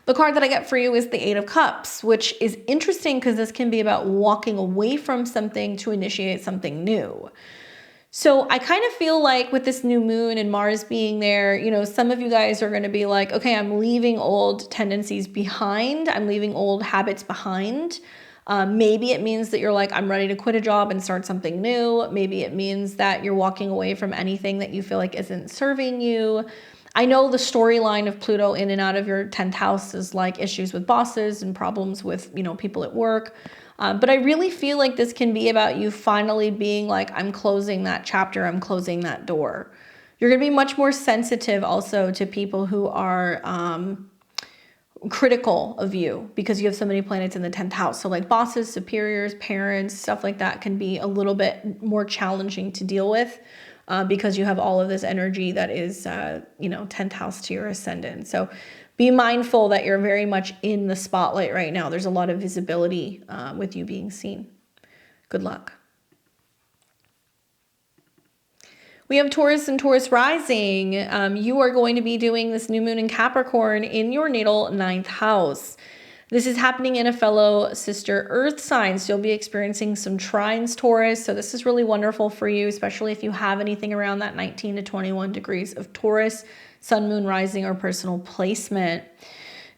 The card that I get for you is the 8 of Cups, which is interesting because this can be about walking away from something to initiate something new. So I kind of feel like with this new moon and Mars being there, you know, some of you guys are going to be like, okay, I'm leaving old tendencies behind. I'm leaving old habits behind. Maybe it means that you're like, I'm ready to quit a job and start something new. Maybe it means that you're walking away from anything that you feel like isn't serving you. I know the storyline of Pluto in and out of your 10th house is like issues with bosses and problems with, you know, people at work. But I really feel like this can be about you finally being like, I'm closing that chapter, I'm closing that door. You're going to be much more sensitive also to people who are critical of you because you have so many planets in the 10th house. So like bosses, superiors, parents, stuff like that can be a little bit more challenging to deal with because you have all of this energy that is, you know, 10th house to your ascendant. So be mindful that you're very much in the spotlight right now. There's a lot of visibility with you being seen. Good luck. We have Taurus and Taurus rising. You are going to be doing this new moon in Capricorn in your natal 9th house. This is happening in a fellow sister earth sign. So you'll be experiencing some trines, Taurus. So this is really wonderful for you, especially if you have anything around that 19 to 21 degrees of Taurus, sun, moon, rising, or personal placement.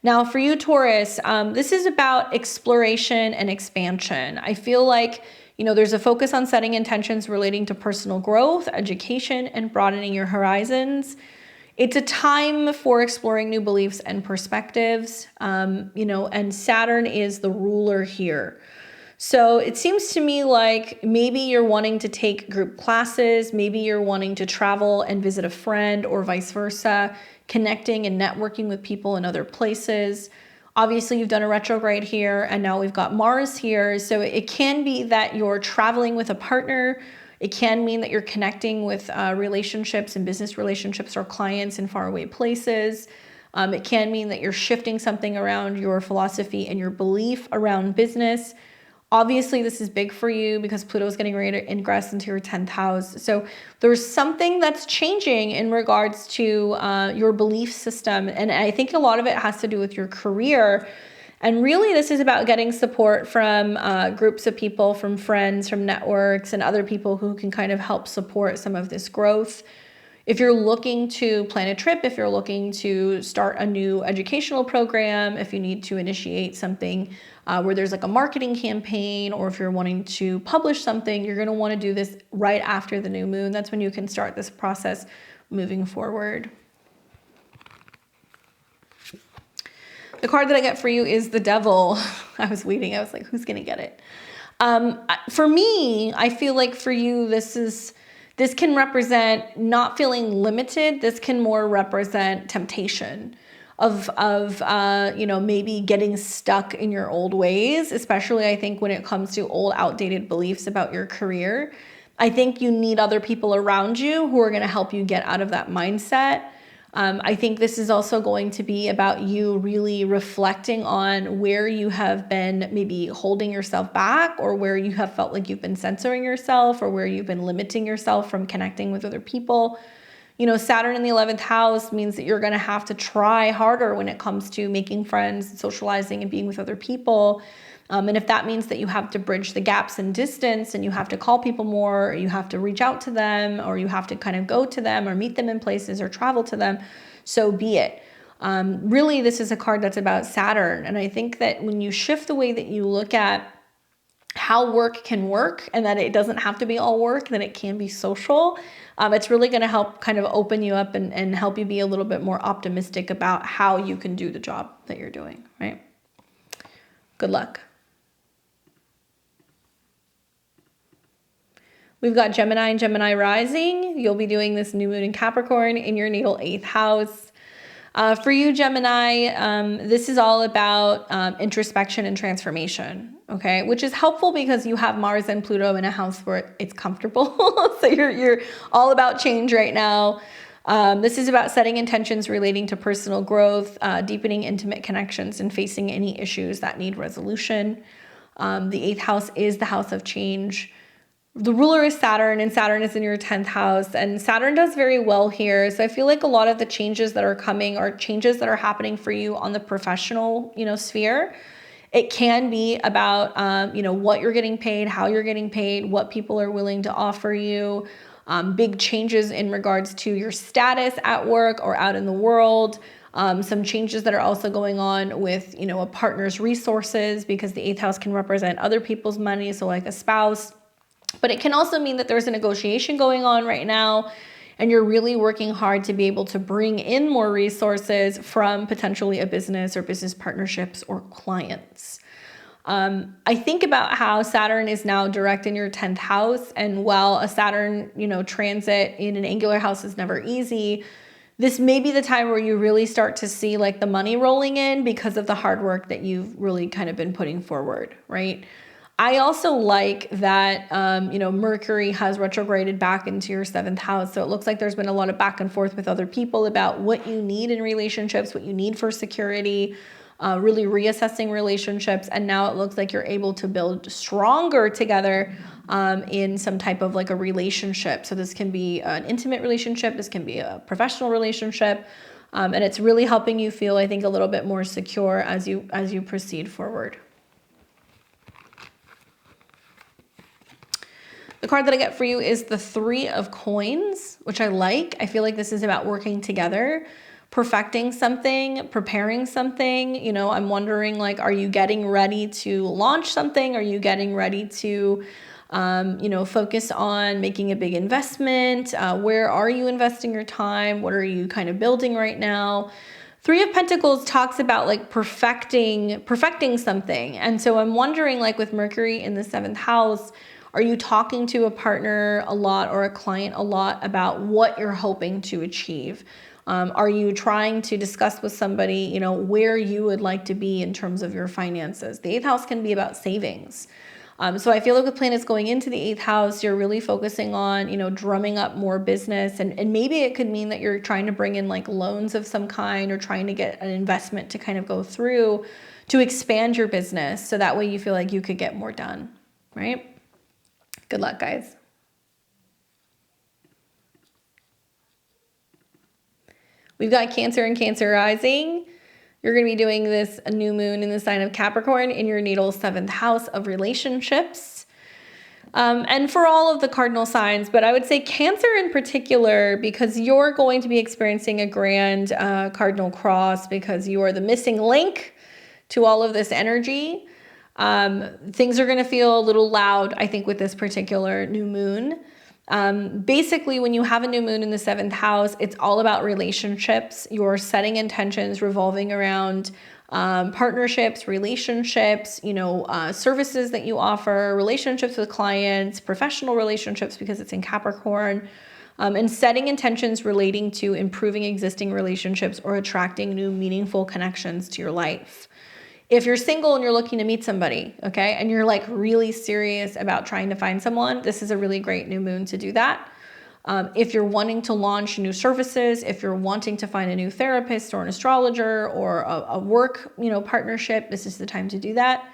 Now for you, Taurus, this is about exploration and expansion. I feel like, you know, there's a focus on setting intentions relating to personal growth, education, and broadening your horizons. It's a time for exploring new beliefs and perspectives, you know, and Saturn is the ruler here. So it seems to me like maybe you're wanting to take group classes, maybe you're wanting to travel and visit a friend or vice versa, connecting and networking with people in other places. Obviously, you've done a retrograde here, and now we've got Mars here. So it can be that you're traveling with a partner. It can mean that you're connecting with relationships and business relationships or clients in faraway places. It can mean that you're shifting something around your philosophy and your belief around business. Obviously, this is big for you because Pluto is getting ready to ingress into your 10th house. So there's something that's changing in regards to your belief system. And I think a lot of it has to do with your career. And really, this is about getting support from groups of people, from friends, from networks, and other people who can kind of help support some of this growth. If you're looking to plan a trip, if you're looking to start a new educational program, if you need to initiate something where there's like a marketing campaign, or if you're wanting to publish something, you're going to want to do this right after the new moon. That's when you can start this process moving forward. The card that I get for you is the Devil. I was waiting. I was like, who's going to get it? For me, I feel like for you, this can represent not feeling limited. This can more represent temptation of you know, maybe getting stuck in your old ways, especially I think when it comes to old outdated beliefs about your career. I think you need other people around you who are going to help you get out of that mindset. I think this is also going to be about you really reflecting on where you have been maybe holding yourself back, or where you have felt like you've been censoring yourself, or where you've been limiting yourself from connecting with other people. You know, Saturn in the 11th house means that you're going to have to try harder when it comes to making friends, socializing, and being with other people. And if that means that you have to bridge the gaps in distance and you have to call people more, or you have to reach out to them, or you have to kind of go to them or meet them in places or travel to them, so be it. Really, this is a card that's about Saturn. And I think that when you shift the way that you look at how work can work, and that it doesn't have to be all work, that it can be social, it's really going to help kind of open you up and help you be a little bit more optimistic about how you can do the job that you're doing, right? Good luck. We've got Gemini and Gemini rising. You'll be doing this new moon in Capricorn in your natal 8th house. For you, Gemini, this is all about introspection and transformation, okay? Which is helpful because you have Mars and Pluto in a house where it's comfortable. So you're all about change right now. This is about setting intentions relating to personal growth, deepening intimate connections, and facing any issues that need resolution. The 8th house is the house of change. The ruler is Saturn, and Saturn is in your 10th house, and Saturn does very well here. So I feel like a lot of the changes that are coming are changes that are happening for you on the professional, you know, sphere. It can be about, you know, what you're getting paid, how you're getting paid, what people are willing to offer you, big changes in regards to your status at work or out in the world. Some changes that are also going on with, you know, a partner's resources, because the 8th house can represent other people's money. So like a spouse. But it can also mean that there's a negotiation going on right now, and you're really working hard to be able to bring in more resources from potentially a business or business partnerships or clients. I think about how Saturn is now direct in your 10th house. And while a Saturn, transit in an angular house is never easy, this may be the time where you really start to see like the money rolling in because of the hard work that you've really kind of been putting forward, right? I also like that, Mercury has retrograded back into your 7th house. So it looks like there's been a lot of back and forth with other people about what you need in relationships, what you need for security, really reassessing relationships. And now it looks like you're able to build stronger together in some type of like a relationship. So this can be an intimate relationship. This can be a professional relationship. And it's really helping you feel, I think, a little bit more secure as you proceed forward. The card that I get for you is the 3 of Coins, which I like. I feel like this is about working together, perfecting something, preparing something. I'm wondering, like, are you getting ready to launch something? Are you getting ready to, focus on making a big investment? Where are you investing your time? What are you kind of building right now? 3 of Pentacles talks about like perfecting something. And so I'm wondering, like with Mercury in the 7th house, are you talking to a partner a lot or a client a lot about what you're hoping to achieve? Are you trying to discuss with somebody, where you would like to be in terms of your finances? The 8th house can be about savings. So I feel like with planets going into the 8th house, you're really focusing on, drumming up more business. And maybe it could mean that you're trying to bring in like loans of some kind or trying to get an investment to kind of go through to expand your business. So that way you feel like you could get more done, right? Good luck, guys. We've got Cancer and Cancer rising. You're going to be doing this a new moon in the sign of Capricorn in your natal 7th house of relationships. And for all of the cardinal signs, but I would say Cancer in particular, because you're going to be experiencing a grand cardinal cross because you are the missing link to all of this energy. Things are going to feel a little loud, I think, with this particular new moon. Basically, when you have a new moon in the 7th house, it's all about relationships. You're setting intentions revolving around partnerships, relationships, services that you offer, relationships with clients, professional relationships because it's in Capricorn, and setting intentions relating to improving existing relationships or attracting new meaningful connections to your life. If you're single and you're looking to meet somebody, okay, and you're like really serious about trying to find someone, this is a really great new moon to do that. If you're wanting to launch new services, if you're wanting to find a new therapist or an astrologer or a work, partnership, this is the time to do that.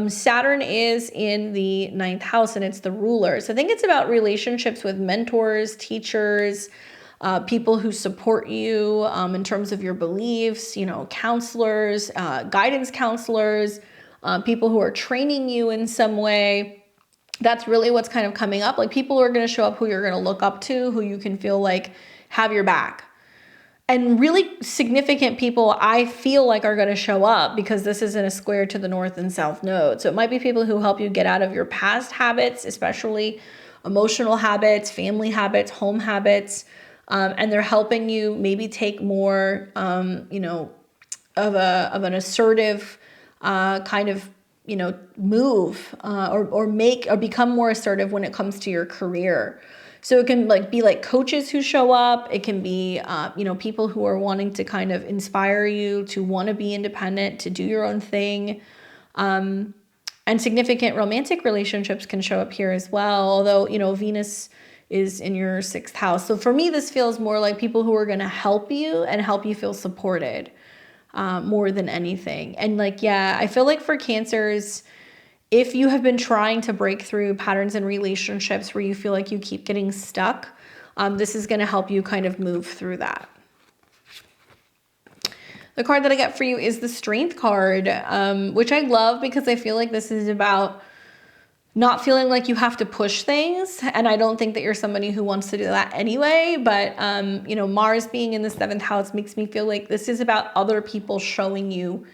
Saturn is in the 9th house and it's the ruler. So I think it's about relationships with mentors, teachers, people who support you in terms of your beliefs, counselors, guidance counselors, people who are training you in some way. That's really what's kind of coming up. Like people who are going to show up who you're going to look up to, who you can feel like have your back. And really significant people I feel like are going to show up because this is in a square to the north and south node. So it might be people who help you get out of your past habits, especially emotional habits, family habits, home habits. And they're helping you maybe take more, of an assertive kind of, move or become more assertive when it comes to your career. So it can be like coaches who show up. It can be, people who are wanting to kind of inspire you to want to be independent, to do your own thing. And significant romantic relationships can show up here as well. Although, Venus is in your 6th house. So for me, this feels more like people who are going to help you and help you feel supported more than anything. And I feel like for Cancers, if you have been trying to break through patterns in relationships where you feel like you keep getting stuck, this is going to help you kind of move through that. The card that I get for you is the Strength card, which I love because I feel like this is about not feeling like you have to push things. And I don't think that you're somebody who wants to do that anyway. But, Mars being in the 7th house makes me feel like this is about other people showing you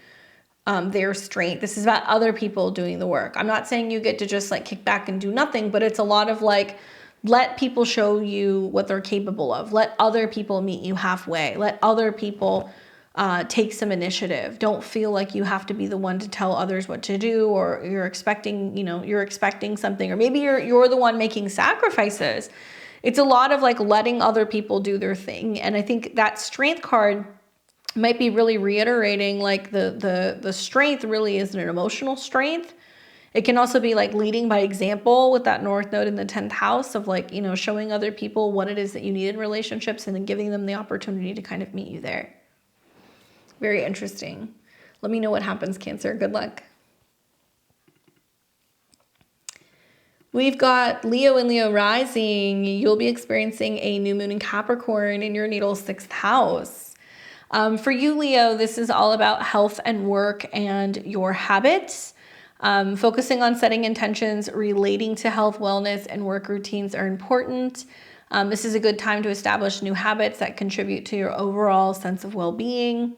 their strength. This is about other people doing the work. I'm not saying you get to just kick back and do nothing, but it's a lot of Let people show you what they're capable of. Let other people meet you halfway. Let other people take some initiative. Don't feel like you have to be the one to tell others what to do, or you're expecting, you're expecting something, or maybe you're the one making sacrifices. It's a lot of like letting other people do their thing. And I think that Strength card might be really reiterating like the strength really isn't an emotional strength. It can also be like leading by example with that North Node in the 10th house of like, showing other people what it is that you need in relationships and then giving them the opportunity to kind of meet you there. Very interesting. Let me know what happens, Cancer. Good luck. We've got Leo and Leo rising. You'll be experiencing a new moon in Capricorn in your natal 6th house. For you, Leo, this is all about health and work and your habits. Focusing on setting intentions relating to health, wellness, and work routines are important. This is a good time to establish new habits that contribute to your overall sense of well-being.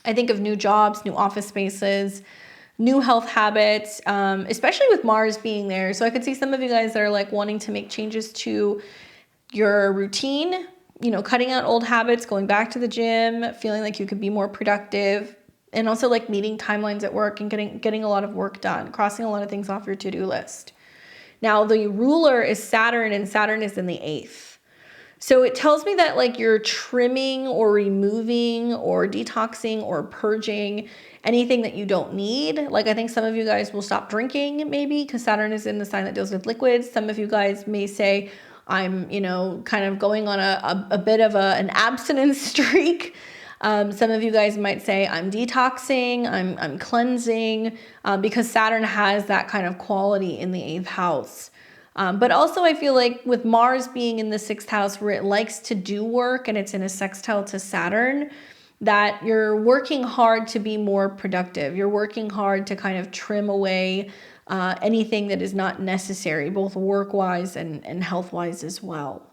I think of new jobs, new office spaces, new health habits, especially with Mars being there. So I could see some of you guys that are like wanting to make changes to your routine, cutting out old habits, going back to the gym, feeling like you could be more productive, and also like meeting timelines at work and getting a lot of work done, crossing a lot of things off your to-do list. Now the ruler is Saturn, and Saturn is in the 8th. So it tells me that like you're trimming or removing or detoxing or purging anything that you don't need. Like I think some of you guys will stop drinking maybe because Saturn is in the sign that deals with liquids. Some of you guys may say, I'm, kind of going on a bit of an abstinence streak. Some of you guys might say, I'm detoxing, I'm cleansing, because Saturn has that kind of quality in the 8th house. But also I feel like with Mars being in the 6th house where it likes to do work and it's in a sextile to Saturn, that you're working hard to be more productive. You're working hard to kind of trim away anything that is not necessary, both work-wise and health-wise as well.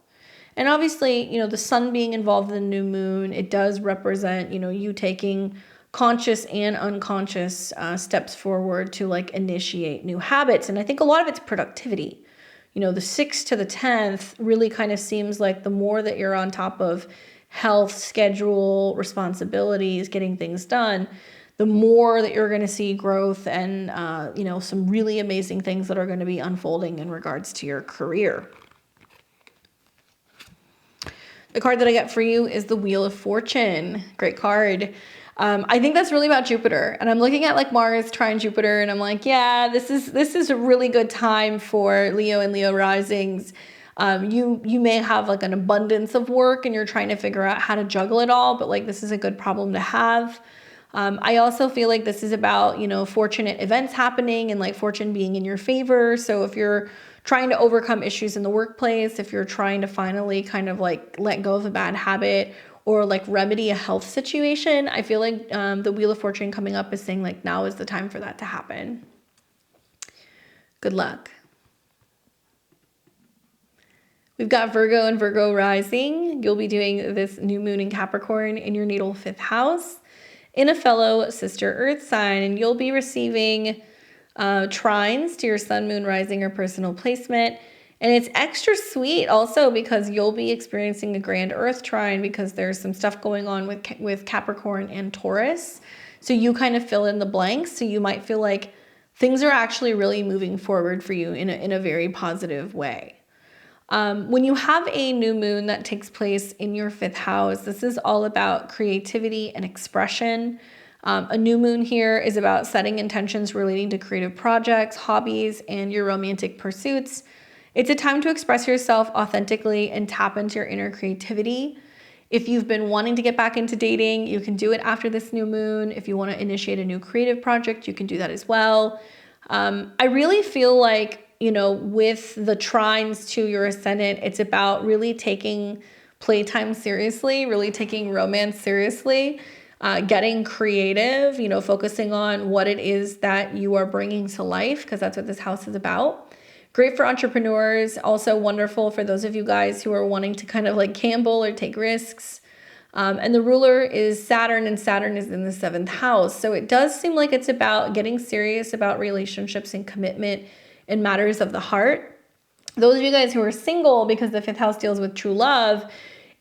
And obviously, the sun being involved in the new moon, it does represent, you taking conscious and unconscious steps forward to like initiate new habits. And I think a lot of it's productivity. The 6th to the 10th really kind of seems like the more that you're on top of health, schedule, responsibilities, getting things done, the more that you're going to see growth and, some really amazing things that are going to be unfolding in regards to your career. The card that I get for you is the Wheel of Fortune. Great card. I think that's really about Jupiter. And I'm looking at like Mars trine Jupiter and I'm like, yeah, this is a really good time for Leo and Leo risings. You may have like an abundance of work and you're trying to figure out how to juggle it all, but like this is a good problem to have. I also feel like this is about, fortunate events happening and like fortune being in your favor. So if you're trying to overcome issues in the workplace, if you're trying to finally kind of like let go of a bad habit or like remedy a health situation, I feel like the Wheel of Fortune coming up is saying like now is the time for that to happen. Good luck. We've got Virgo and Virgo rising. You'll be doing this new moon in Capricorn in your natal 5th house in a fellow sister earth sign, and you'll be receiving trines to your sun, moon, rising, or personal placement. And it's extra sweet also because you'll be experiencing a grand earth trine because there's some stuff going on with Capricorn and Taurus. So you kind of fill in the blanks. So you might feel like things are actually really moving forward for you in a very positive way. When you have a new moon that takes place in your 5th house, this is all about creativity and expression. A new moon here is about setting intentions relating to creative projects, hobbies, and your romantic pursuits. It's a time to express yourself authentically and tap into your inner creativity. If you've been wanting to get back into dating, you can do it after this new moon. If you want to initiate a new creative project, you can do that as well. I really feel like, with the trines to your ascendant, it's about really taking playtime seriously, really taking romance seriously, getting creative, focusing on what it is that you are bringing to life, because that's what this house is about. Great for entrepreneurs, also wonderful for those of you guys who are wanting to kind of like gamble or take risks. And the ruler is Saturn, and Saturn is in the 7th house. So it does seem like it's about getting serious about relationships and commitment in matters of the heart. Those of you guys who are single, because the 5th house deals with true love,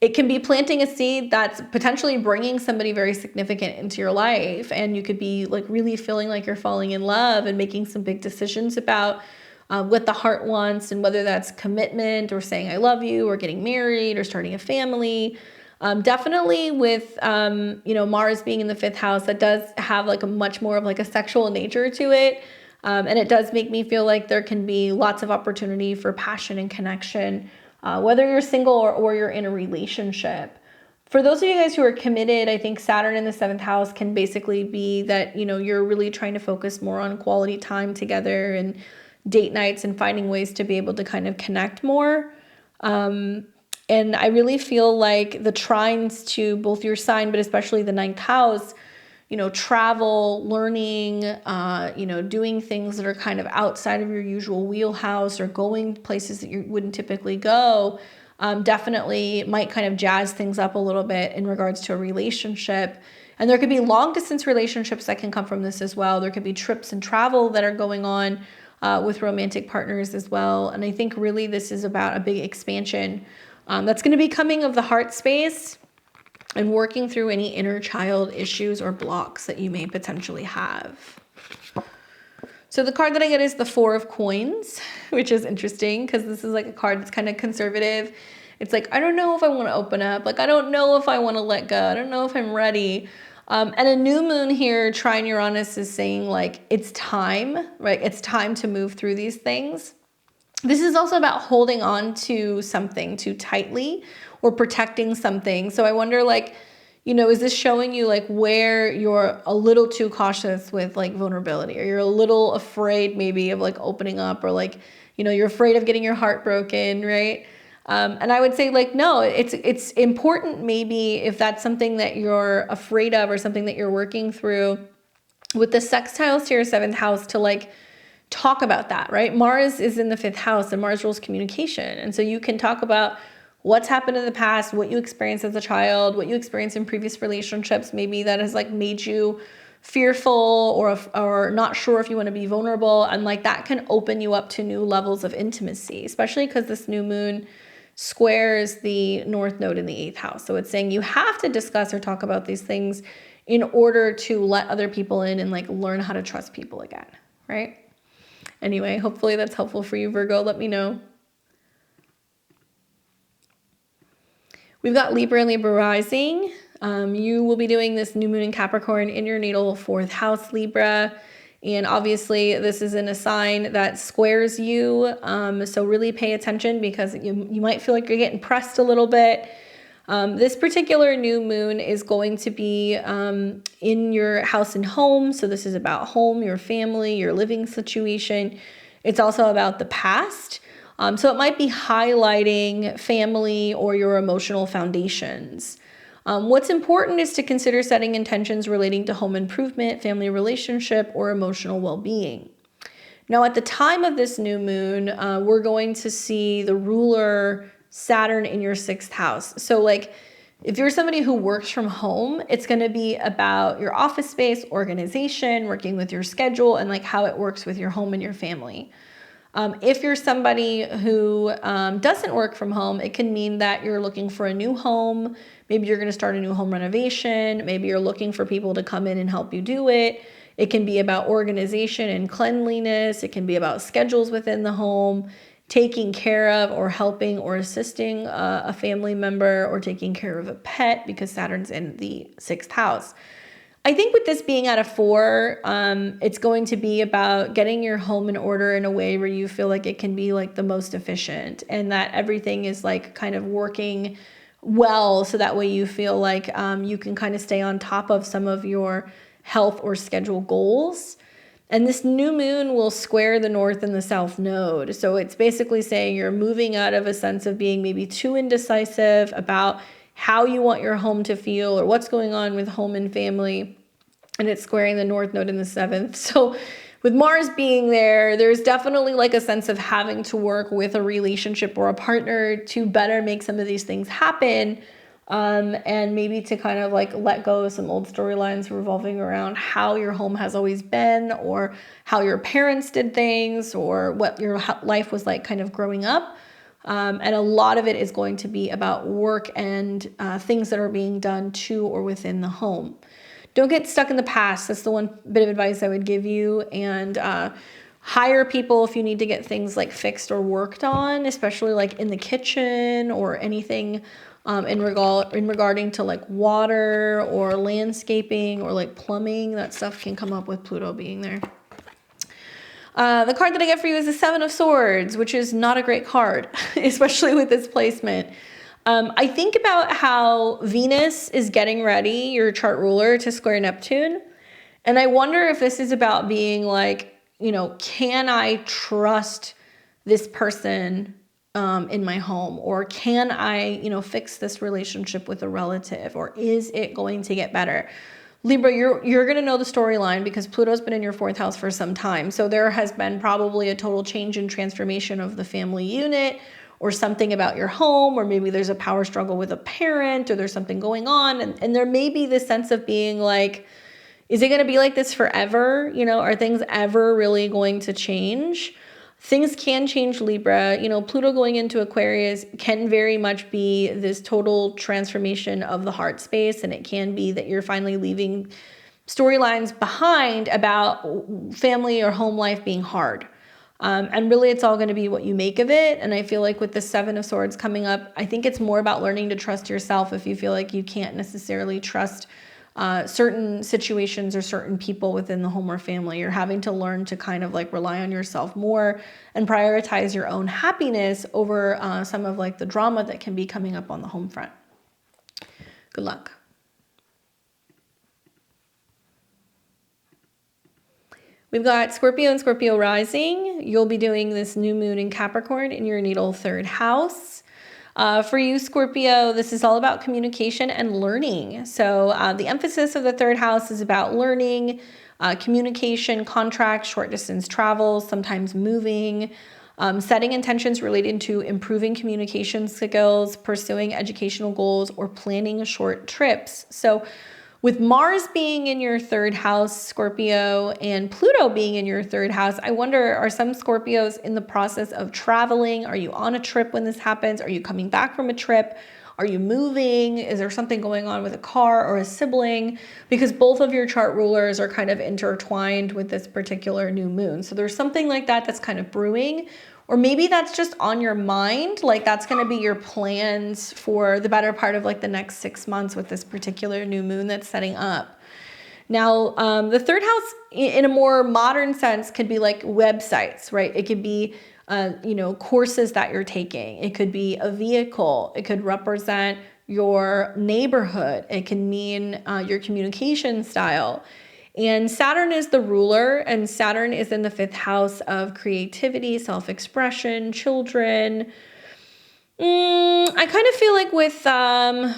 it can be planting a seed that's potentially bringing somebody very significant into your life. And you could be like really feeling like you're falling in love and making some big decisions about what the heart wants, and whether that's commitment or saying I love you or getting married or starting a family. Definitely with, Mars being in the 5th house, that does have like a much more of like a sexual nature to it. And it does make me feel like there can be lots of opportunity for passion and connection, whether you're single or you're in a relationship. For those of you guys who are committed, I think Saturn in the 7th house can basically be that, you're really trying to focus more on quality time together and date nights and finding ways to be able to kind of connect more. And I really feel like the trines to both your sign, but especially the 9th house, travel, learning, doing things that are kind of outside of your usual wheelhouse, or going places that you wouldn't typically go, definitely might kind of jazz things up a little bit in regards to a relationship. And there could be long distance relationships that can come from this as well. There could be trips and travel that are going on with romantic partners as well. And I think really this is about a big expansion that's going to be coming of the heart space, and working through any inner child issues or blocks that you may potentially have. So the card that I get is the 4 of Coins, which is interesting because this is like a card that's kind of conservative. It's like, I don't know if I want to open up. Like, I don't know if I want to let go. I don't know if I'm ready. And a new moon here, trine Uranus, is saying like, it's time, right? It's time to move through these things. This is also about holding on to something too tightly or protecting something. So I wonder, like, is this showing you like where you're a little too cautious with like vulnerability, or you're a little afraid maybe of like opening up, or like, you're afraid of getting your heart broken, right? And I would say like, no, it's important maybe if that's something that you're afraid of or something that you're working through with the sextiles to your 7th house, to like talk about that, right? Mars is in the 5th house, and Mars rules communication. And so you can talk about what's happened in the past, what you experienced as a child, what you experienced in previous relationships, maybe that has like made you fearful or not sure if you want to be vulnerable. And like that can open you up to new levels of intimacy, especially because this new moon squares the North Node in the 8th house. So it's saying you have to discuss or talk about these things in order to let other people in and like learn how to trust people again, right? Anyway, hopefully that's helpful for you, Virgo. Let me know. We've got Libra and Libra rising. You will be doing this new moon in Capricorn in your natal 4th house, Libra. And obviously this is in a sign that squares you. So really pay attention, because you might feel like you're getting pressed a little bit. This particular new moon is going to be in your house and home. So this is about home, your family, your living situation. It's also about the past. So it might be highlighting family or your emotional foundations. What's important is to consider setting intentions relating to home improvement, family relationship, or emotional well-being. Now, at the time of this new moon, we're going to see the ruler Saturn in your 6th house. So like, if you're somebody who works from home, it's going to be about your office space, organization, working with your schedule, and like how it works with your home and your family. If you're somebody who doesn't work from home, it can mean that you're looking for a new home. Maybe you're going to start a new home renovation. Maybe you're looking for people to come in and help you do it. It can be about organization and cleanliness. It can be about schedules within the home, taking care of or helping or assisting a family member, or taking care of a pet, because Saturn's in the 6th house. I think with this being at a 4, it's going to be about getting your home in order in a way where you feel like it can be like the most efficient, and that everything is like kind of working well. So that way you feel like you can kind of stay on top of some of your health or schedule goals. And this new moon will square the North and the South node. So it's basically saying you're moving out of a sense of being maybe too indecisive about how you want your home to feel or what's going on with home and family. And it's squaring the North node in the 7th. So with Mars being there, there's definitely like a sense of having to work with a relationship or a partner to better make some of these things happen. and maybe to kind of like let go of some old storylines revolving around how your home has always been, or how your parents did things, or what your life was like kind of growing up. And a lot of it is going to be about work and things that are being done to or within the home. Don't get stuck in the past. That's the one bit of advice I would give you. And hire people if you need to get things like fixed or worked on, especially like in the kitchen or anything in regarding to like water or landscaping or like plumbing. That stuff can come up with Pluto being there. The card that I get for you is the Seven of Swords, which is not a great card, especially with this placement. I think about how Venus is getting ready, your chart ruler, to square Neptune. And I wonder if this is about being like, you know, can I trust this person in my home? Or can I, you know, fix this relationship with a relative? Or is it going to get better? Libra, you're going to know the storyline because Pluto's been in your 4th house for some time. So there has been probably a total change and transformation of the family unit, or something about your home, or maybe there's a power struggle with a parent, or there's something going on. And there may be this sense of being like, is it going to be like this forever? You know, are things ever really going to change? Things can change, Libra. You know, Pluto going into Aquarius can very much be this total transformation of the heart space. And it can be that you're finally leaving storylines behind about family or home life being hard. And really, it's all going to be what you make of it. And I feel like with the Seven of Swords coming up, I think it's more about learning to trust yourself if you feel like you can't necessarily trust certain situations or certain people within the home or family. You're having to learn to kind of like rely on yourself more and prioritize your own happiness over some of like the drama that can be coming up on the home front. Good luck. We've got Scorpio and Scorpio rising. You'll be doing this new moon in Capricorn in your natal 3rd house. For you, Scorpio, this is all about communication and learning. So the emphasis of the 3rd house is about learning, communication, contracts, short distance travels, sometimes moving, setting intentions related to improving communication skills, pursuing educational goals, or planning short trips. So with Mars being in your 3rd house, Scorpio, and Pluto being in your 3rd house, I wonder, are some Scorpios in the process of traveling? Are you on a trip when this happens? Are you coming back from a trip? Are you moving? Is there something going on with a car or a sibling? Because both of your chart rulers are kind of intertwined with this particular new moon. So there's something like that that's kind of brewing. Or maybe that's just on your mind, like that's going to be your plans for the better part of like the next 6 months with this particular new moon that's setting up. Now, the 3rd house in a more modern sense could be like websites, right? It could be, you know, courses that you're taking. It could be a vehicle. It could represent your neighborhood. It can mean your communication style. And Saturn is the ruler, and Saturn is in the 5th house of creativity, self-expression, children. I kind of feel like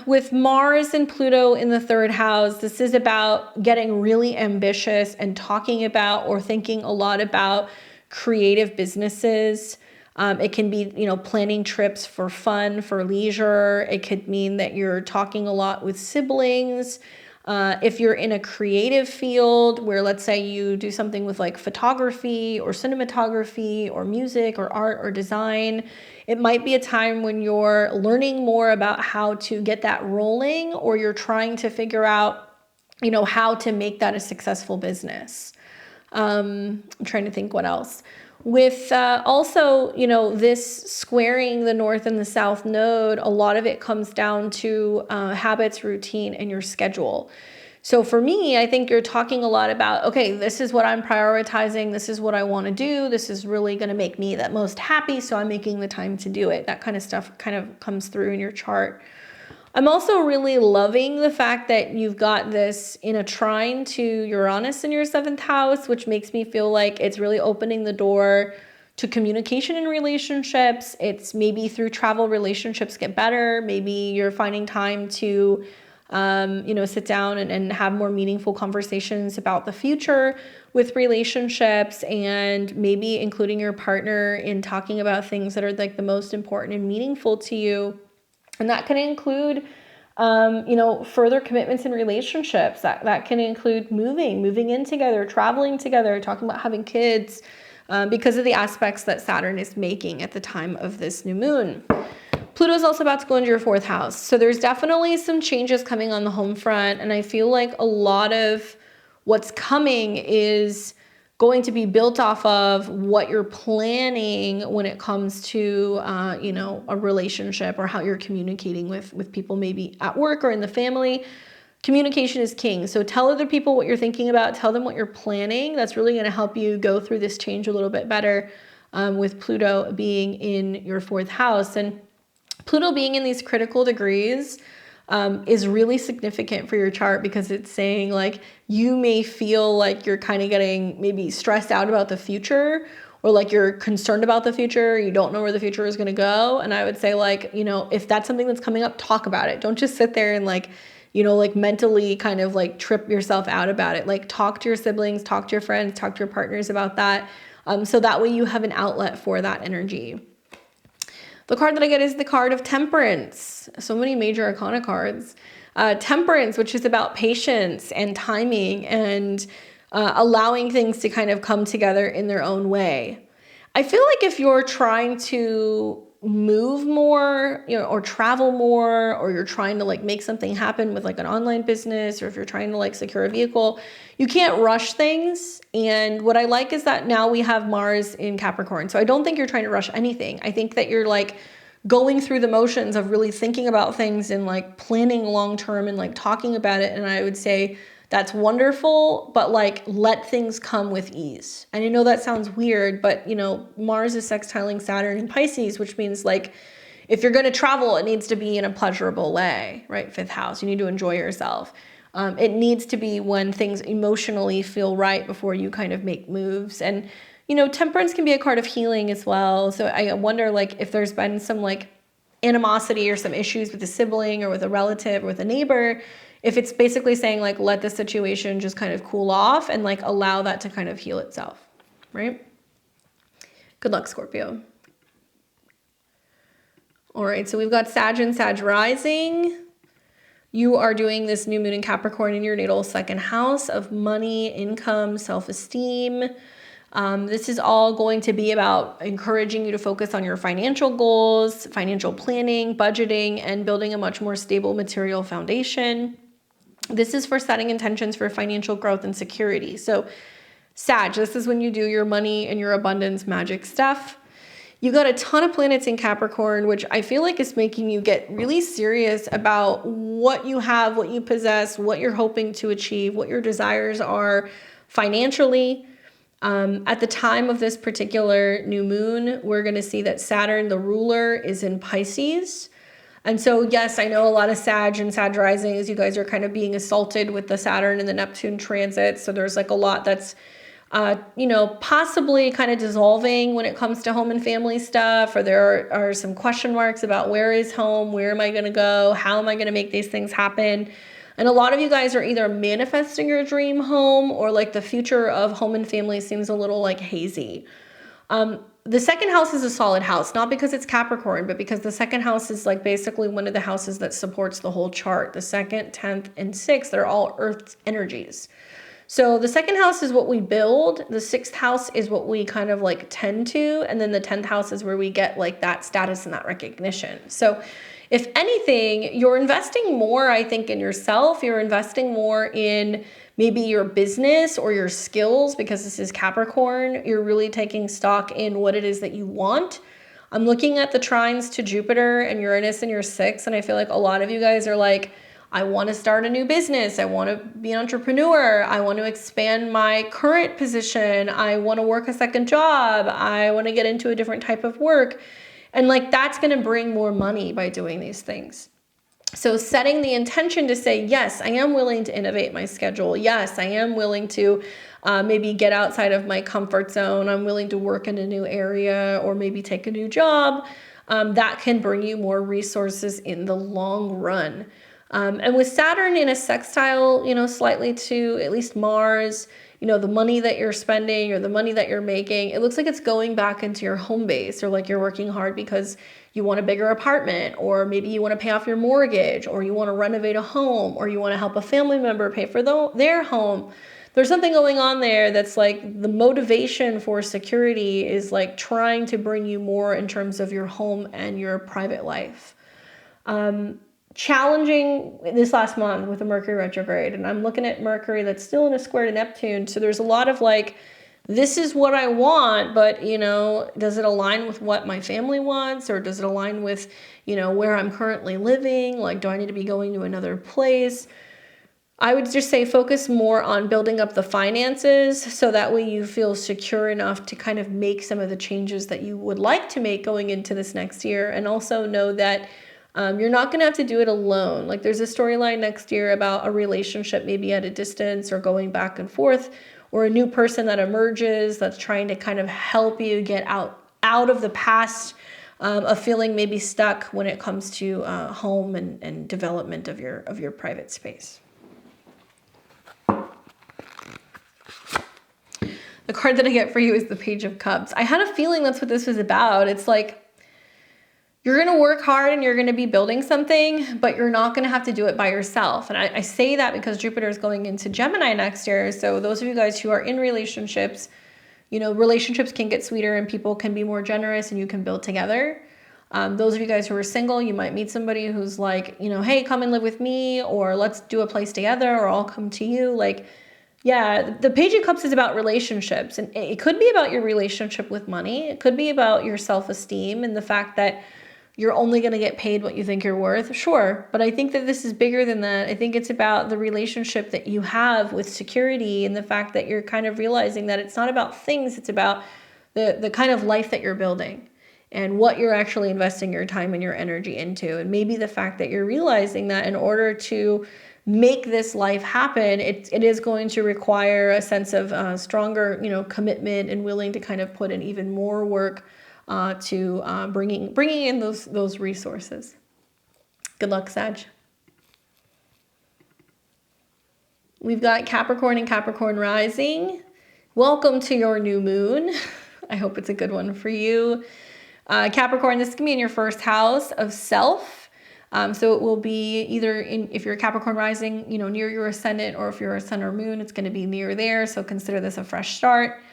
with Mars and Pluto in the 3rd house, this is about getting really ambitious and talking about or thinking a lot about creative businesses. It can be, you know, planning trips for fun, for leisure. It could mean that you're talking a lot with siblings. If you're in a creative field where, let's say, you do something with like photography or cinematography or music or art or design, it might be a time when you're learning more about how to get that rolling, or you're trying to figure out, you know, how to make that a successful business. I'm trying to think what else. With also, you know, this squaring the north and the south node, a lot of it comes down to habits, routine, and your schedule. So for me, I think you're talking a lot about, okay, this is what I'm prioritizing. This is what I want to do. This is really going to make me the most happy. So I'm making the time to do it. That kind of stuff kind of comes through in your chart. I'm also really loving the fact that you've got this in a trine to Uranus in your 7th house, which makes me feel like it's really opening the door to communication in relationships. It's maybe through travel, relationships get better. Maybe you're finding time to, you know, sit down and have more meaningful conversations about the future with relationships, and maybe including your partner in talking about things that are like the most important and meaningful to you. And that can include You know, further commitments in relationships. That can include moving in together, traveling together, talking about having kids, because of the aspects that Saturn is making at the time of this new moon. Pluto's also about to go into your 4th house. So there's definitely some changes coming on the home front. And I feel like a lot of what's coming is going to be built off of what you're planning when it comes to, you know, a relationship or how you're communicating with people, maybe at work or in the family. Communication is king. So tell other people what you're thinking about. Tell them what you're planning. That's really going to help you go through this change a little bit better, with Pluto being in your 4th house. And Pluto being in these critical degrees is really significant for your chart, because it's saying like you may feel like you're kind of getting maybe stressed out about the future, or like you're concerned about the future. You don't know where the future is going to go. And I would say, like, you know, if that's something that's coming up, talk about it. Don't just sit there and like, you know, like mentally kind of like trip yourself out about it. Like talk to your siblings, talk to your friends, talk to your partners about that. So that way you have an outlet for that energy. The card that I get is the card of Temperance. So many major arcana cards. Temperance, which is about patience and timing and allowing things to kind of come together in their own way. I feel like if you're trying to move more, you know, or travel more, or you're trying to like make something happen with like an online business, or if you're trying to like secure a vehicle, you can't rush things. And what I like is that now we have Mars in Capricorn. So I don't think you're trying to rush anything. I think that you're like going through the motions of really thinking about things and like planning long-term and like talking about it. And I would say that's wonderful, but like let things come with ease. And I know that sounds weird, but you know, Mars is sextiling Saturn in Pisces, which means like if you're going to travel, it needs to be in a pleasurable way, right? 5th house, you need to enjoy yourself. It needs to be when things emotionally feel right before you kind of make moves. And, you know, Temperance can be a card of healing as well. So I wonder like if there's been some like animosity or some issues with a sibling or with a relative or with a neighbor, if it's basically saying like, let the situation just kind of cool off and like allow that to kind of heal itself, right? Good luck, Scorpio. All right, so we've got Sag and Sag rising. You are doing this new moon in Capricorn in your natal 2nd house of money, income, self-esteem. This is all going to be about encouraging you to focus on your financial goals, financial planning, budgeting, and building a much more stable material foundation. This is for setting intentions for financial growth and security. So Sag, this is when you do your money and your abundance magic stuff. You got a ton of planets in Capricorn, which I feel like is making you get really serious about what you have, what you possess, what you're hoping to achieve, what your desires are financially. At the time of this particular new moon, we're going to see that Saturn, the ruler, is in Pisces. And so, yes, I know a lot of Sag and Sag risings, you guys are kind of being assaulted with the Saturn and the Neptune transit. So there's like a lot that's you know, possibly kind of dissolving when it comes to home and family stuff, or there are some question marks about where is home, where am I going to go, how am I going to make these things happen? And a lot of you guys are either manifesting your dream home, or like the future of home and family seems a little like hazy. The 2nd house is a solid house, not because it's Capricorn, but because the 2nd house is like basically one of the houses that supports the whole chart. The 2nd, 10th, and 6th, they're all Earth's energies. So the 2nd house is what we build. The 6th house is what we kind of like tend to. And then the 10th house is where we get like that status and that recognition. So if anything, you're investing more, I think, in yourself. You're investing more in maybe your business or your skills, because this is Capricorn. You're really taking stock in what it is that you want. I'm looking at the trines to Jupiter and Uranus in your 6th. And I feel like a lot of you guys are like, I want to start a new business. I want to be an entrepreneur. I want to expand my current position. I want to work a second job. I want to get into a different type of work. And like, that's going to bring more money by doing these things. So setting the intention to say, yes, I am willing to innovate my schedule. Yes, I am willing to maybe get outside of my comfort zone. I'm willing to work in a new area, or maybe take a new job. That can bring you more resources in the long run. And with Saturn in a sextile, you know, slightly to at least Mars, you know, the money that you're spending or the money that you're making, it looks like it's going back into your home base, or like you're working hard because you want a bigger apartment, or maybe you want to pay off your mortgage, or you want to renovate a home, or you want to help a family member pay for their home. There's something going on there that's like the motivation for security is like trying to bring you more in terms of your home and your private life. Challenging this last month with the Mercury retrograde, and I'm looking at Mercury that's still in a square to Neptune. So there's a lot of like, this is what I want, but you know, does it align with what my family wants, or does it align with, you know, where I'm currently living? Like, do I need to be going to another place? I would just say focus more on building up the finances, so that way you feel secure enough to kind of make some of the changes that you would like to make going into this next year. And also know that you're not going to have to do it alone. Like, there's a storyline next year about a relationship maybe at a distance or going back and forth, or a new person that emerges that's trying to kind of help you get out of the past of feeling maybe stuck when it comes to home and development of your private space. The card that I get for you is the Page of Cups. I had a feeling that's what this was about. It's like, you're going to work hard and you're going to be building something, but you're not going to have to do it by yourself. And I say that because Jupiter is going into Gemini next year. So those of you guys who are in relationships, you know, relationships can get sweeter and people can be more generous and you can build together. Those of you guys who are single, you might meet somebody who's like, you know, hey, come and live with me, or let's do a place together, or I'll come to you. Like, yeah, the Page of Cups is about relationships, and it could be about your relationship with money. It could be about your self-esteem and the fact that you're only going to get paid what you think you're worth. Sure. But I think that this is bigger than that. I think it's about the relationship that you have with security, and the fact that you're kind of realizing that it's not about things. It's about the kind of life that you're building and what you're actually investing your time and your energy into. And maybe the fact that you're realizing that in order to make this life happen, it is going to require a sense of stronger, you know, commitment, and willing to kind of put in even more work to bringing in those resources. Good luck, Sag. We've got Capricorn and Capricorn rising. Welcome to your new moon. I hope it's a good one for you. Capricorn, this can be in your first house of self. So it will be either if you're a Capricorn rising, you know, near your ascendant, or if you're a sun or moon, it's going to be near there. So consider this a fresh start.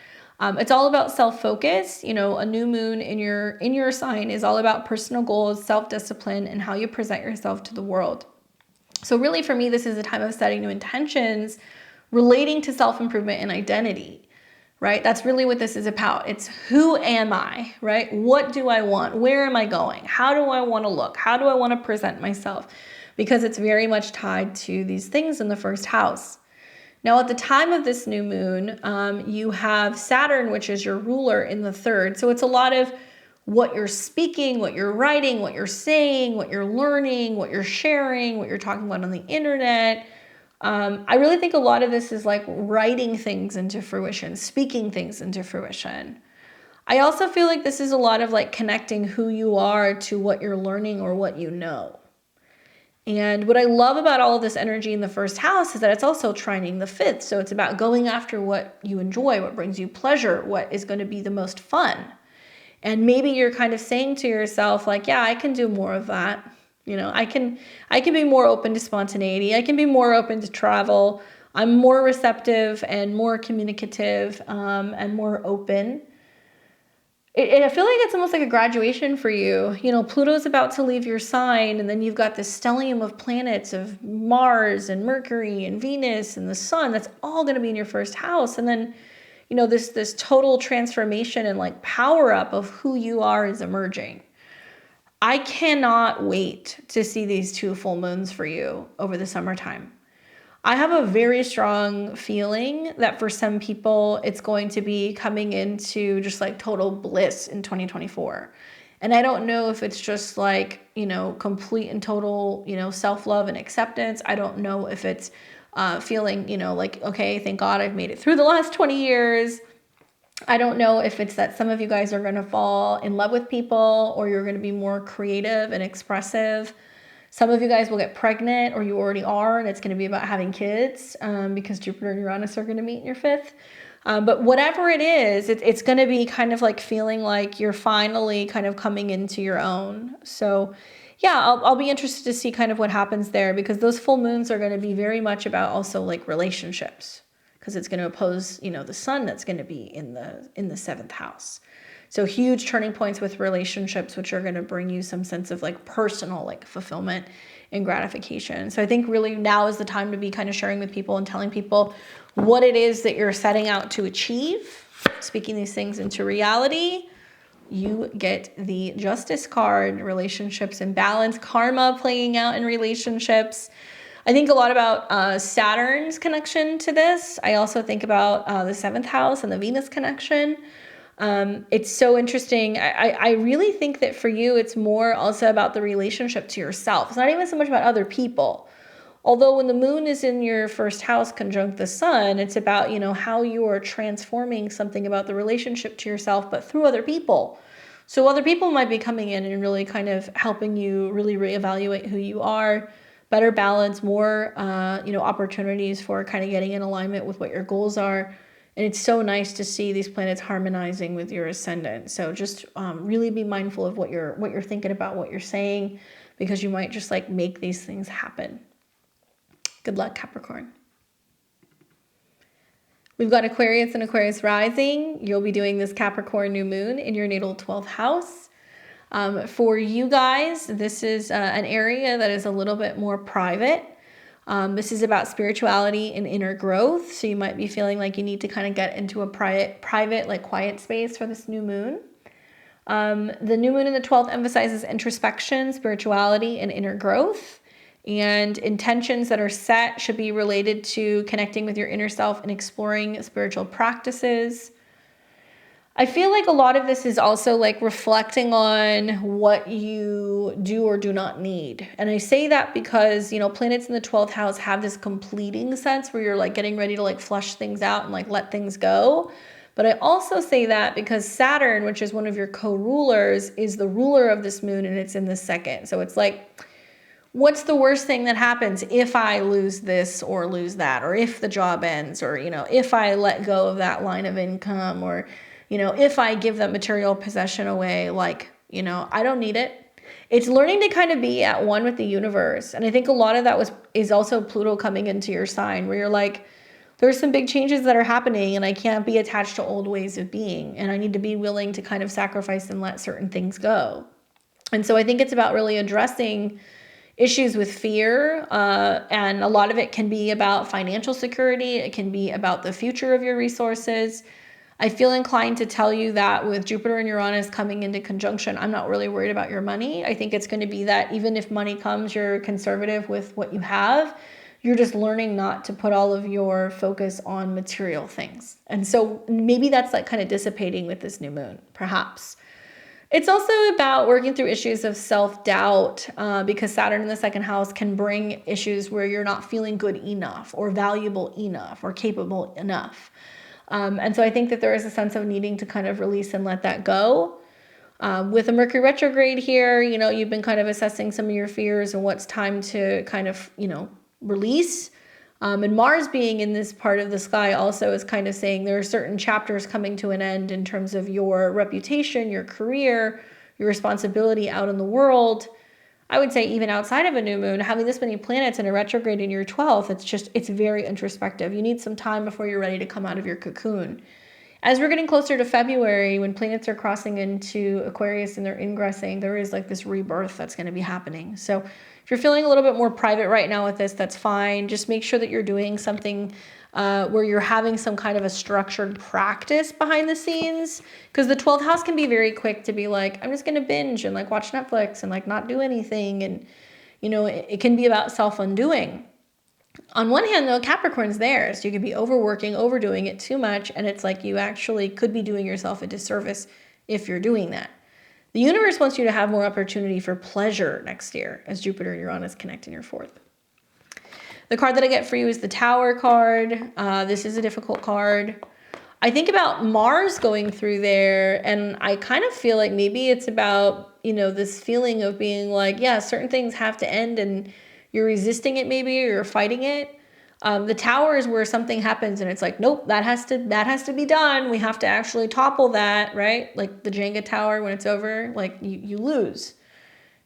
It's all about self-focus. You know, a new moon in your sign is all about personal goals, self-discipline, and how you present yourself to the world. So really, for me, this is a time of setting new intentions relating to self-improvement and identity, right? That's really what this is about. It's who am I, right? What do I want? Where am I going? How do I want to look? How do I want to present myself? Because it's very much tied to these things in the first house. Now, at the time of this new moon, you have Saturn, which is your ruler, in the third. So it's a lot of what you're speaking, what you're writing, what you're saying, what you're learning, what you're sharing, what you're talking about on the internet. I really think a lot of this is like writing things into fruition, speaking things into fruition. I also feel like this is a lot of like connecting who you are to what you're learning or what you know. And what I love about all of this energy in the first house is that it's also trining the fifth. So it's about going after what you enjoy, what brings you pleasure, what is going to be the most fun. And maybe you're kind of saying to yourself, like, yeah, I can do more of that. You know, I can be more open to spontaneity. I can be more open to travel. I'm more receptive and more communicative and more open. I feel like it's almost like a graduation for you. You know, Pluto's about to leave your sign, and then you've got this stellium of planets of Mars and Mercury and Venus and the sun. That's all going to be in your first house. And then, you know, this total transformation and like power up of who you are is emerging. I cannot wait to see these two full moons for you over the summertime. I have a very strong feeling that for some people, it's going to be coming into just like total bliss in 2024. And I don't know if it's just like, you know, complete and total, you know, self-love and acceptance. I don't know if it's feeling, you know, like, okay, thank God I've made it through the last 20 years. I don't know if it's that some of you guys are going to fall in love with people, or you're going to be more creative and expressive. Some of you guys will get pregnant, or you already are, and it's going to be about having kids because Jupiter and Uranus are going to meet in your fifth. But whatever it is, it's going to be kind of like feeling like you're finally kind of coming into your own. So yeah, I'll be interested to see kind of what happens there, because those full moons are going to be very much about also like relationships, because it's going to oppose, you know, the sun that's going to be in the seventh house. So huge turning points with relationships, which are going to bring you some sense of like personal like fulfillment and gratification. So I think really now is the time to be kind of sharing with people and telling people what it is that you're setting out to achieve, speaking these things into reality. You get the Justice card, relationships and balance, karma playing out in relationships. I think a lot about Saturn's connection to this. I also think about the seventh house and the Venus connection. It's so interesting. I really think that for you, it's more also about the relationship to yourself. It's not even so much about other people. Although when the moon is in your first house conjunct the sun, it's about, you know, how you are transforming something about the relationship to yourself, but through other people. So other people might be coming in and really kind of helping you really reevaluate who you are, better balance, more, you know, opportunities for kind of getting in alignment with what your goals are. And it's so nice to see these planets harmonizing with your ascendant. So just really be mindful of what you're thinking about, what you're saying, because you might just like make these things happen. Good luck, Capricorn. We've got Aquarius and Aquarius rising. You'll be doing this Capricorn new moon in your natal 12th house. For you guys, this is an area that is a little bit more private. This is about spirituality and inner growth. So you might be feeling like you need to kind of get into a private, like quiet space for this new moon. The new moon in the 12th emphasizes introspection, spirituality, and inner growth. And intentions that are set should be related to connecting with your inner self and exploring spiritual practices. I feel like a lot of this is also like reflecting on what you do or do not need. And I say that because, you know, planets in the 12th house have this completing sense where you're like getting ready to like flush things out and like let things go. But I also say that because Saturn, which is one of your co-rulers, is the ruler of this moon, and it's in the second. So it's like, what's the worst thing that happens if I lose this or lose that, or if the job ends, or, you know, if I let go of that line of income, or, you know, if I give that material possession away, like, you know, I don't need it. It's learning to kind of be at one with the universe. And I think a lot of that is also Pluto coming into your sign, where you're like, there's some big changes that are happening and I can't be attached to old ways of being. And I need to be willing to kind of sacrifice and let certain things go. And so I think it's about really addressing issues with fear, and a lot of it can be about financial security. It can be about the future of your resources. I feel inclined to tell you that with Jupiter and Uranus coming into conjunction, I'm not really worried about your money. I think it's going to be that even if money comes, you're conservative with what you have. You're just learning not to put all of your focus on material things. And so maybe that's like kind of dissipating with this new moon, perhaps. It's also about working through issues of self-doubt, because Saturn in the second house can bring issues where you're not feeling good enough or valuable enough or capable enough. And so I think that there is a sense of needing to kind of release and let that go. With a Mercury retrograde here, you know, you've been kind of assessing some of your fears and what's time to kind of, you know, release. And Mars being in this part of the sky also is kind of saying there are certain chapters coming to an end in terms of your reputation, your career, your responsibility out in the world. I would say even outside of a new moon, having this many planets in a retrograde in your 12th, it's very introspective. You need some time before you're ready to come out of your cocoon. As we're getting closer to February, when planets are crossing into Aquarius and they're ingressing, there is like this rebirth that's going to be happening. So if you're feeling a little bit more private right now with this, that's fine. Just make sure that you're doing something where you're having some kind of a structured practice behind the scenes, because the 12th house can be very quick to be like, I'm just going to binge and like watch Netflix and like not do anything. And, you know, it can be about self-undoing. On one hand, though, Capricorn's there, so you could be overworking, overdoing it too much, and it's like you actually could be doing yourself a disservice if you're doing that. The universe wants you to have more opportunity for pleasure next year as Jupiter and Uranus connect in your 4th. The card that I get for you is the Tower card. This is a difficult card. I think about Mars going through there, and I kind of feel like maybe it's about, you know, this feeling of being like, yeah, certain things have to end, and you're resisting it maybe, or you're fighting it. The Tower is where something happens and it's like, nope, that has to be done. We have to actually topple that, right? Like the Jenga tower, when it's over, like you lose.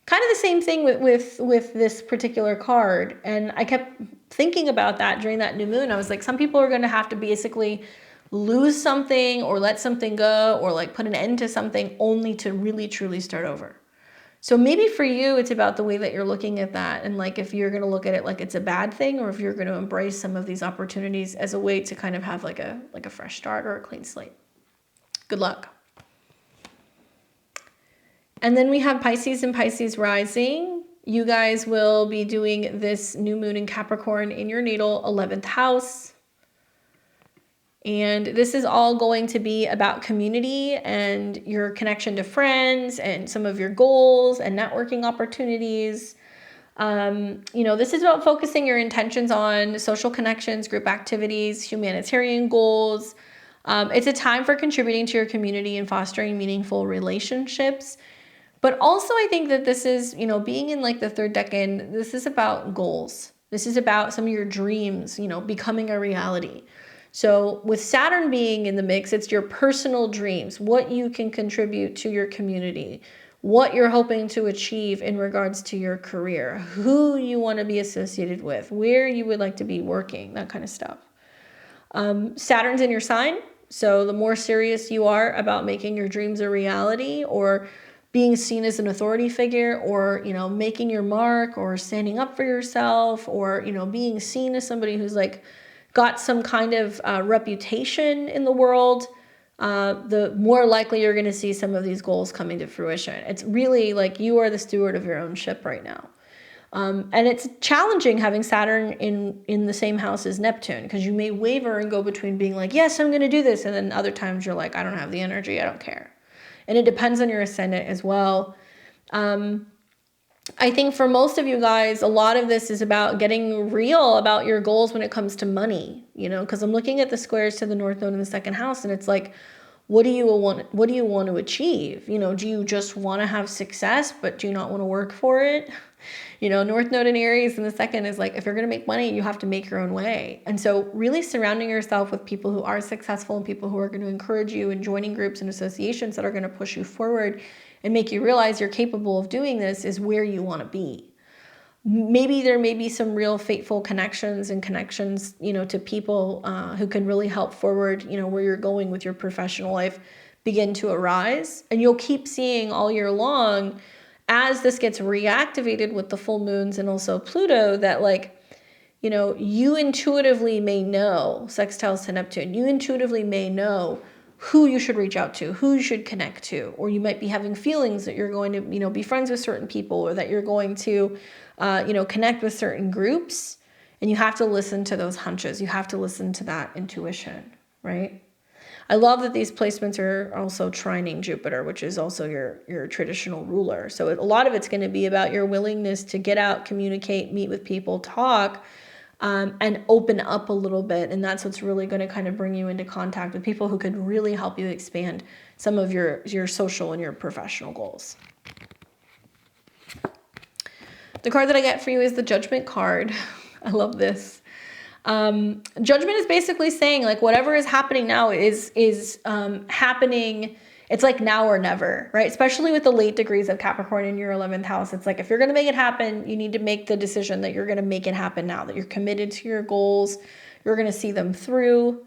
Kind of the same thing with this particular card. And I kept thinking about that during that new moon. I was like, some people are going to have to basically lose something or let something go or like put an end to something only to really truly start over. So maybe for you, it's about the way that you're looking at that. And like, if you're going to look at it like it's a bad thing, or if you're going to embrace some of these opportunities as a way to kind of have like a fresh start or a clean slate. Good luck. And then we have Pisces and Pisces rising. You guys will be doing this new moon in Capricorn in your natal 11th house. And this is all going to be about community and your connection to friends and some of your goals and networking opportunities. This is about focusing your intentions on social connections, group activities, humanitarian goals. It's a time for contributing to your community and fostering meaningful relationships. But also I think that this is, being in like the third decan, this is about goals. This is about some of your dreams, becoming a reality. So with Saturn being in the mix, it's your personal dreams, what you can contribute to your community, what you're hoping to achieve in regards to your career, who you want to be associated with, where you would like to be working, that kind of stuff. Saturn's in your sign. So the more serious you are about making your dreams a reality, or being seen as an authority figure, or, making your mark, or standing up for yourself, or, being seen as somebody who's like got some kind of reputation in the world, the more likely you're going to see some of these goals coming to fruition. It's really like you are the steward of your own ship right now. And it's challenging having Saturn in the same house as Neptune, because you may waver and go between being like, yes, I'm going to do this. And then other times you're like, I don't have the energy. I don't care. And it depends on your ascendant as well. I think for most of you guys, a lot of this is about getting real about your goals when it comes to money, because I'm looking at the squares to the North Node in the second house, and it's like, what do you want to achieve? Do you just want to have success, but do you not want to work for it? North Node in Aries in the second is like, if you're going to make money, you have to make your own way. And so really surrounding yourself with people who are successful and people who are going to encourage you, and joining groups and associations that are going to push you forward and make you realize you're capable of doing this is where you want to be. Maybe there may be some real fateful connections to people who can really help forward, where you're going with your professional life begin to arise. And you'll keep seeing all year long, as this gets reactivated with the full moons and also Pluto, that you intuitively may know, sextiles to Neptune, you intuitively may know who you should reach out to, who you should connect to, or you might be having feelings that you're going to, be friends with certain people, or that you're going to, connect with certain groups, and you have to listen to those hunches. You have to listen to that intuition, right? I love that these placements are also trining Jupiter, which is also your traditional ruler. So a lot of it's going to be about your willingness to get out, communicate, meet with people, talk, and open up a little bit. And that's what's really going to kind of bring you into contact with people who could really help you expand some of your social and your professional goals. The card that I get for you is the Judgment card. I love this. Judgment is basically saying, like, whatever is happening now is happening. It's like now or never, right? Especially with the late degrees of Capricorn in your 11th house. It's like, if you're going to make it happen, you need to make the decision that you're going to make it happen now, that you're committed to your goals. You're going to see them through.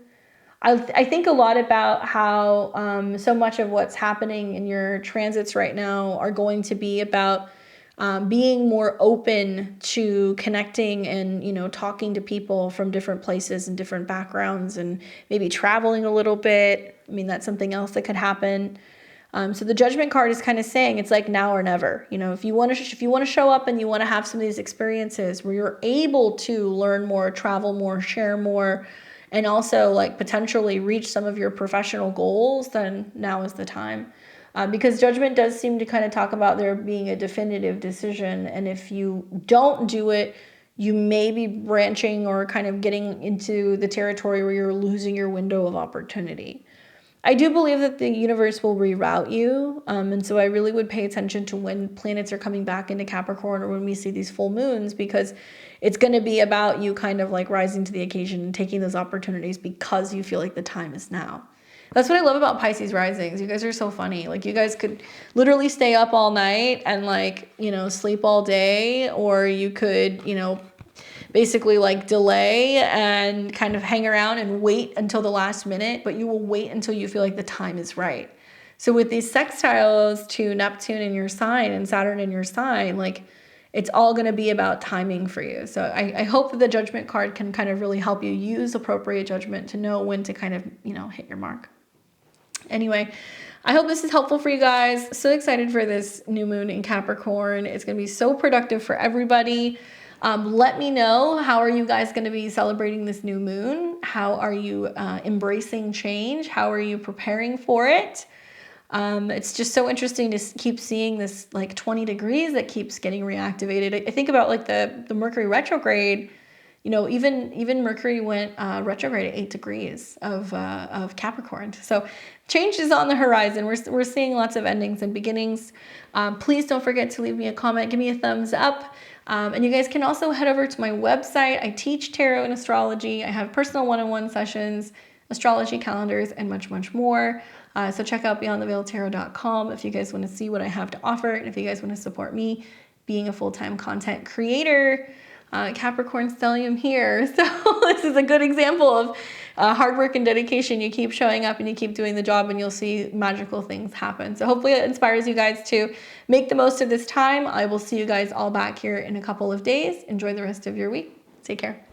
I think a lot about how so much of what's happening in your transits right now are going to be about being more open to connecting and, talking to people from different places and different backgrounds, and maybe traveling a little bit. I mean, that's something else that could happen. So the Judgment card is kind of saying it's like now or never. If you want to show up and you want to have some of these experiences where you're able to learn more, travel more, share more, and also like potentially reach some of your professional goals, then now is the time. Because Judgment does seem to kind of talk about there being a definitive decision. And if you don't do it, you may be branching or kind of getting into the territory where you're losing your window of opportunity. I do believe that the universe will reroute you. And so I really would pay attention to when planets are coming back into Capricorn or when we see these full moons, because it's going to be about you kind of like rising to the occasion and taking those opportunities because you feel like the time is now. That's what I love about Pisces risings. You guys are so funny. Like, you guys could literally stay up all night and like, you know, sleep all day, or you could, you know, basically like delay and kind of hang around and wait until the last minute, but you will wait until you feel like the time is right. So with these sextiles to Neptune in your sign and Saturn in your sign, like, it's all going to be about timing for you. So I hope that the Judgment card can kind of really help you use appropriate judgment to know when to kind of, you know, hit your mark. Anyway, I hope this is helpful for you guys. So excited for this new moon in Capricorn. It's going to be so productive for everybody. Let me know, how are you guys going to be celebrating this new moon? How are you embracing change? How are you preparing for it? It's just so interesting to keep seeing this like 20 degrees that keeps getting reactivated. I think about like the Mercury retrograde. You know, even Mercury went retrograde at 8 degrees of Capricorn. So change is on the horizon. We're seeing lots of endings and beginnings. Please don't forget to leave me a comment, give me a thumbs up. And you guys can also head over to my website. I teach tarot and astrology. I have personal one-on-one sessions, astrology calendars, and much, much more. So check out beyondtheveiledtarot.com if you guys want to see what I have to offer, and if you guys want to support me being a full-time content creator. Capricorn stellium here. So this is a good example of hard work and dedication. You keep showing up and you keep doing the job, and you'll see magical things happen. So hopefully it inspires you guys to make the most of this time. I will see you guys all back here in a couple of days. Enjoy the rest of your week. Take care.